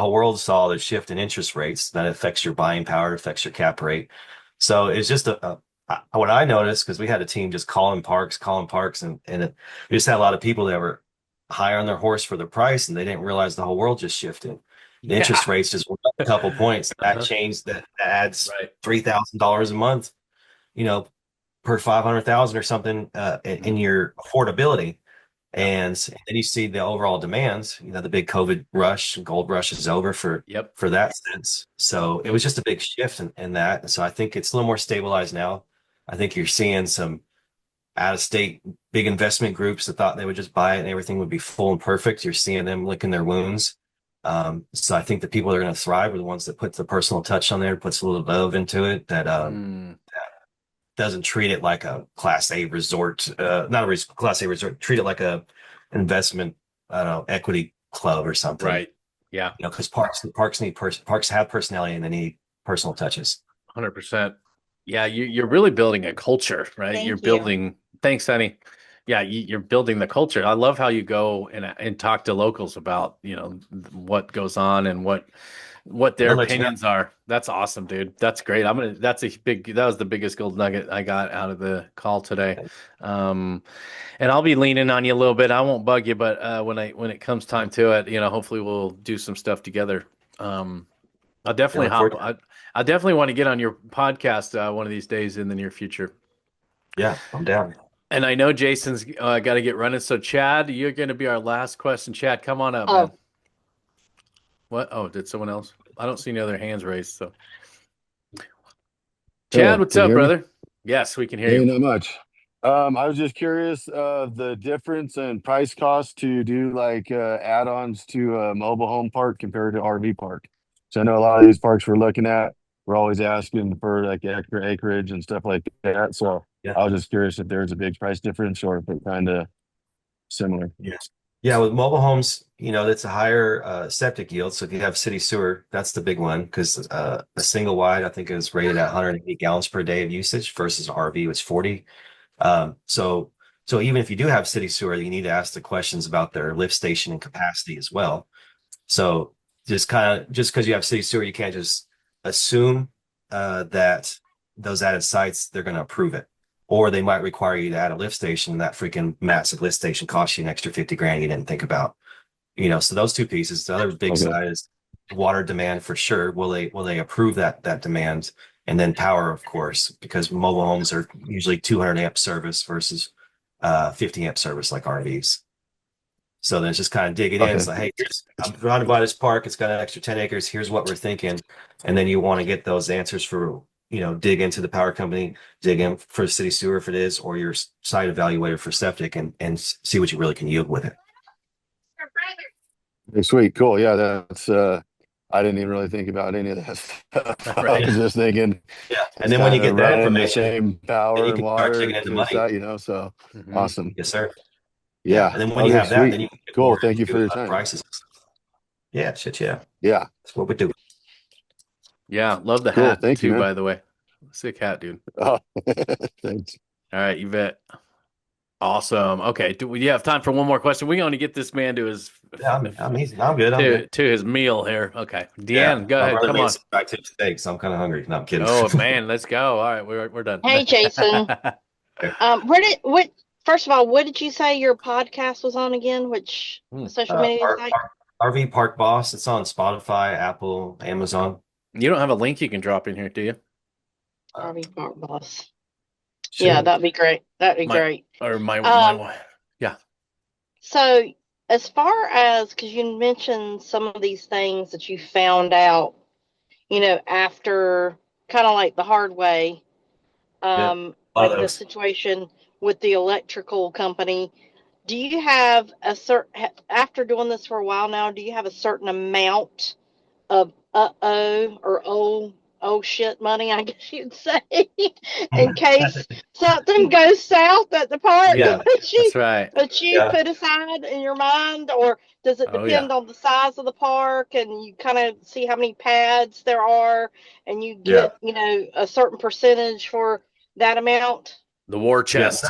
[SPEAKER 2] whole world saw the shift in interest rates that affects your buying power, affects your cap rate. So it's just what I noticed because we had a team just calling parks, we just had a lot of people that were high on their horse for the price, and they didn't realize the whole world just shifted. The interest
[SPEAKER 1] Yeah.
[SPEAKER 2] rates just went up a couple points. That
[SPEAKER 1] Uh-huh.
[SPEAKER 2] changed. That adds
[SPEAKER 1] Right.
[SPEAKER 2] $3,000 a month, you know, per 500,000 or something in
[SPEAKER 1] Mhm.
[SPEAKER 2] your affordability.
[SPEAKER 1] Yep.
[SPEAKER 2] And then you see the overall demands. The big COVID rush, gold rush is over for
[SPEAKER 1] Yep.
[SPEAKER 2] for that sense. So it
[SPEAKER 1] Yep.
[SPEAKER 2] was just a big shift in that. And so I think it's a little more stabilized now. I think you're seeing some out of state big investment groups that thought they would just buy it and everything would be full and perfect. You're seeing them licking their wounds. So I think the people that are going to thrive are the ones that put the personal touch on there, puts a little love into it, that
[SPEAKER 1] Mm.
[SPEAKER 2] doesn't treat it like a Class A resort, not a Class A resort, treat it like a investment, I don't know, equity club or something.
[SPEAKER 1] Right. Yeah.
[SPEAKER 2] Because parks have personality and they need personal touches.
[SPEAKER 1] 100%. Yeah, you're really building a culture, right?
[SPEAKER 4] Thank
[SPEAKER 1] You're
[SPEAKER 4] you.
[SPEAKER 1] building. Thanks, Sonny. Yeah, you're building the culture. I love how you go and talk to locals about, what goes on and what their
[SPEAKER 2] I'll let you know.
[SPEAKER 1] opinions are. That's awesome, dude. That's great. That was the biggest gold nugget I got out of the call today. And I'll be leaning on you a little bit. I won't bug you, but when it comes time to it, hopefully we'll do some stuff together. I'll definitely I definitely want to get on your podcast one of these days in the near future.
[SPEAKER 2] Yeah, I'm down.
[SPEAKER 1] And I know Jason's got to get running. So Chad, you're going to be our last question. Chad, come on up, man. What? Oh, did someone else? I don't see any other hands raised. So Chad, what's up, brother? Yes, we can hear you.
[SPEAKER 5] Not much. I was just curious the difference in price cost to do like add-ons to a mobile home park compared to RV park. So I know a lot of these parks we're looking at, we're always asking for like extra acreage and stuff like that. So
[SPEAKER 2] Yeah.
[SPEAKER 5] I was just curious if there's a big price difference or if it's kind of similar.
[SPEAKER 2] Yeah, with mobile homes, it's a higher septic yield. So if you have city sewer, that's the big one because a single wide, I think, is rated at 180 gallons per day of usage versus an RV, which is 40. So even if you do have city sewer, you need to ask the questions about their lift station and capacity as well. So just because you have city sewer, you can't just assume that those added sites, they're going to approve it. Or they might require you to add a lift station, and that freaking massive lift station costs you an extra 50 grand you didn't think about. So those two pieces. The other big side is water demand for sure. Will they approve that demand? And then power, of course, because mobile homes are usually 200 amp service versus 50 amp service like RVs. So then it's just kind of digging in. It's like, hey, I'm trying to buy this park. It's got an extra 10 acres. Here's what we're thinking. And then you want to get those answers for, dig into the power company, dig in for city sewer if it is, or your site evaluator for septic and see what you really can yield with it.
[SPEAKER 5] Sweet. Cool. Yeah, that's I didn't even really think about any of that stuff.
[SPEAKER 1] Right.
[SPEAKER 5] I was just thinking.
[SPEAKER 2] Yeah. And then when you get that information,
[SPEAKER 5] same power and water
[SPEAKER 2] taking into money.
[SPEAKER 5] So awesome.
[SPEAKER 2] Yes, sir.
[SPEAKER 5] Yeah.
[SPEAKER 2] And then when you have that, then you can
[SPEAKER 5] cool. Thank you for your time.
[SPEAKER 2] Prices. Yeah. Shit. Yeah.
[SPEAKER 5] Yeah.
[SPEAKER 2] That's what we do.
[SPEAKER 1] Yeah. Love the hat
[SPEAKER 5] Thank
[SPEAKER 1] too,
[SPEAKER 5] you, man.
[SPEAKER 1] by the way. Sick hat, dude.
[SPEAKER 5] Oh, thanks.
[SPEAKER 1] All right, you bet. Awesome. Okay. Do we have time for one more question? We want to get this man to his
[SPEAKER 2] I'm good.
[SPEAKER 1] To his meal here. Okay. Deanne, go ahead. Come on.
[SPEAKER 2] Back to the steak, so I'm kind of hungry. No, I'm kidding.
[SPEAKER 1] Oh man, let's go. All right, we're done.
[SPEAKER 6] Hey, Jason. First of all, what did you say your podcast was on again? Which social media site?
[SPEAKER 2] RV Park Boss. It's on Spotify, Apple, Amazon.
[SPEAKER 1] You don't have a link you can drop in here, do you?
[SPEAKER 6] RV Park Boss.
[SPEAKER 2] Sure.
[SPEAKER 6] Yeah, that'd be great. That'd be great.
[SPEAKER 1] Or my yeah.
[SPEAKER 6] So as far as, because you mentioned some of these things that you found out, after kind of like the hard way, like the situation with the electrical company, do you have after doing this for a while now, do you have a certain amount of oh shit money, I guess you'd say, in case something goes south at the park?
[SPEAKER 2] Yeah,
[SPEAKER 1] that's right.
[SPEAKER 6] But you put aside in your mind, or does it depend on the size of the park, and you kind of see how many pads there are, and you get a certain percentage for that amount?
[SPEAKER 1] The war chest.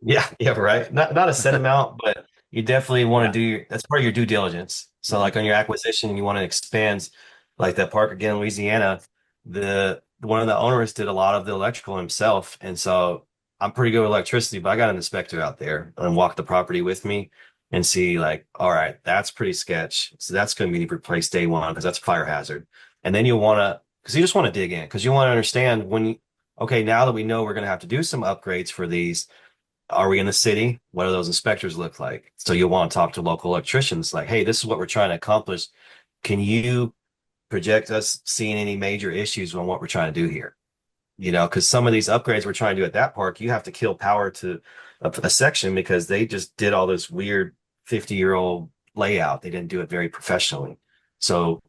[SPEAKER 2] Yeah, right. Not a set amount, but you definitely want to do that's part of your due diligence. So like on your acquisition, you want to expand, like that park again in Louisiana. One of the owners did a lot of the electrical himself, and so I'm pretty good with electricity, but I got an inspector out there and walk the property with me and see, like, all right, that's pretty sketch, so that's going to be replaced day one because that's a fire hazard. And then because you just want to dig in, because you want to understand now that we know we're going to have to do some upgrades for these, are we in the city? What do those inspectors look like? So you'll want to talk to local electricians, like, hey, this is what we're trying to accomplish. Can you project us seeing any major issues on what we're trying to do here? Because some of these upgrades we're trying to do at that park, you have to kill power to a section because they just did all this weird 50-year-old layout. They didn't do it very professionally. So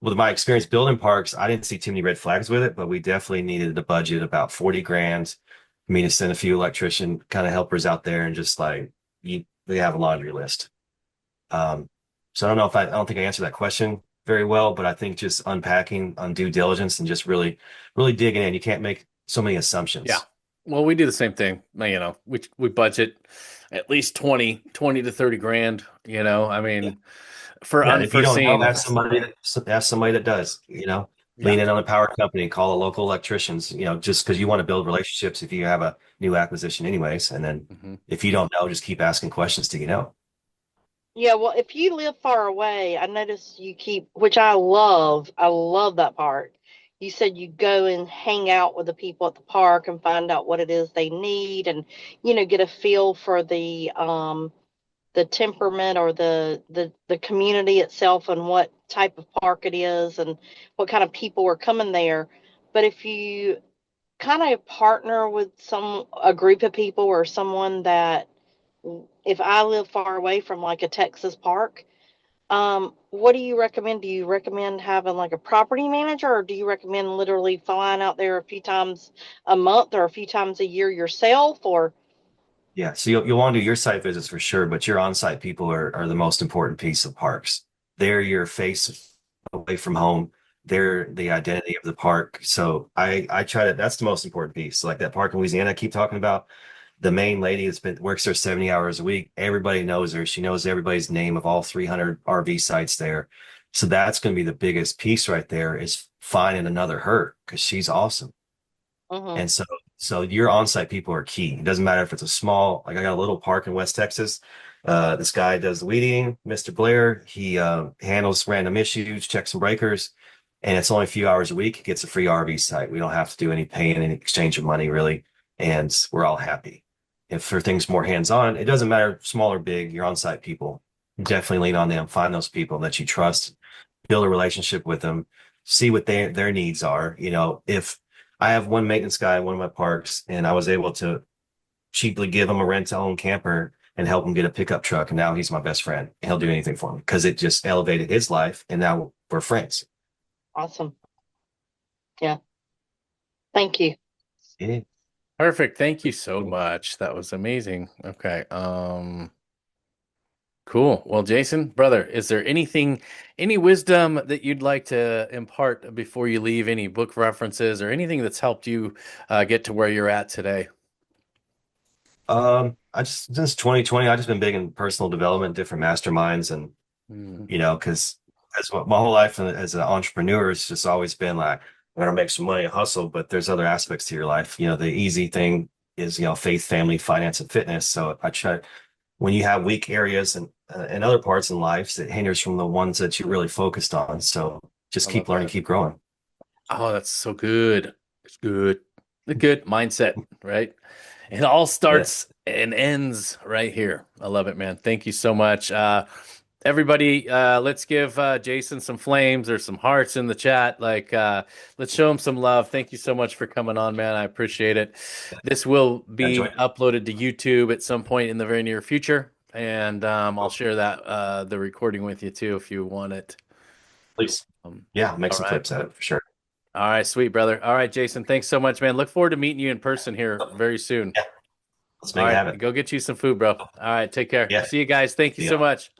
[SPEAKER 2] with my experience building parks, I didn't see too many red flags with it, but we definitely needed a budget about 40 grand for me to send a few electrician kind of helpers out there and just like they have a laundry list. So I don't know if I don't think I answered that question very well, but I think just unpacking on due diligence and just really, really digging in. You can't make so many assumptions.
[SPEAKER 1] Yeah. Well, we do the same thing. You know, we budget at least 20 to 30 grand, you know, I mean, for
[SPEAKER 2] Yeah, if you don't know,
[SPEAKER 1] unforeseen.
[SPEAKER 2] ask somebody that does, you know, lean in on a power company, call a local electricians, you know, just because you want to build relationships if you have a new acquisition anyways. And then if you don't know, just keep asking questions till you know.
[SPEAKER 6] Yeah, well, if you live far away, I notice you keep, which I love that part. You said you go and hang out with the people at the park and find out what it is they need and, get a feel for the temperament or the community itself and what type of park it is and what kind of people are coming there. But if you kind of partner with a group of people or someone that, if I live far away from like a Texas park, what do you recommend? Do you recommend having like a property manager, or do you recommend literally flying out there a few times a month or a few times a year yourself? Or
[SPEAKER 2] Yeah, so you'll want to do your site visits for sure, but your on-site people are the most important piece of parks. They're your face away from home. They're the identity of the park. So I try to, that's the most important piece. Like that park in Louisiana I keep talking about, the main lady works there 70 hours a week. Everybody knows her. She knows everybody's name of all 300 RV sites there. So that's going to be the biggest piece right there, is finding another her, because she's awesome. And so your on-site people are key. It doesn't matter if it's a small, like I got a little park in West Texas. This guy does the weeding, Mr. Blair. He handles random issues, checks some breakers, and it's only a few hours a week. He gets a free RV site. We don't have to do any paying in exchange of money, really, and we're all happy. If for things more hands-on, it doesn't matter small or big, your on-site people. Definitely lean on them. Find those people that you trust, build a relationship with them, see what their needs are. If I have one maintenance guy in one of my parks, and I was able to cheaply give him a rent-to-own camper and help him get a pickup truck, and now he's my best friend. He'll do anything for me because it just elevated his life, and now we're friends.
[SPEAKER 6] awesome. Yeah. Thank you.
[SPEAKER 2] Yeah.
[SPEAKER 1] Perfect. Thank you so much. That was amazing. Okay. Cool. Well, Jason, brother, is there any wisdom that you'd like to impart before you leave? Any book references or anything that's helped you get to where you're at today?
[SPEAKER 2] Since 2020, I've just been big in personal development, different masterminds, and because as my whole life as an entrepreneur, it's just always been like, I'm gonna make some money and hustle, but there's other aspects to your life. The easy thing is faith, family, finance, and fitness. So I try, when you have weak areas and other parts in life, it hinders from the ones that you really focused on. So just keep learning, keep growing.
[SPEAKER 1] Oh, that's so good. It's good. The good mindset, right? It all starts and ends right here. I love it, man. Thank you so much. Everybody, let's give Jason some flames or some hearts in the chat. Let's show him some love. Thank you so much for coming on, man. I appreciate it. This will be uploaded to YouTube at some point in the very near future, and I'll share that the recording with you too if you want it.
[SPEAKER 2] Please. I'll make some clips out of it for sure.
[SPEAKER 1] All right, sweet brother. All right, Jason, thanks so much, man. Look forward to meeting you in person here very soon.
[SPEAKER 2] Yeah. Let's make it happen.
[SPEAKER 1] Go get you some food, bro. All right, take care.
[SPEAKER 2] Yeah.
[SPEAKER 1] See you guys. Thank you so much.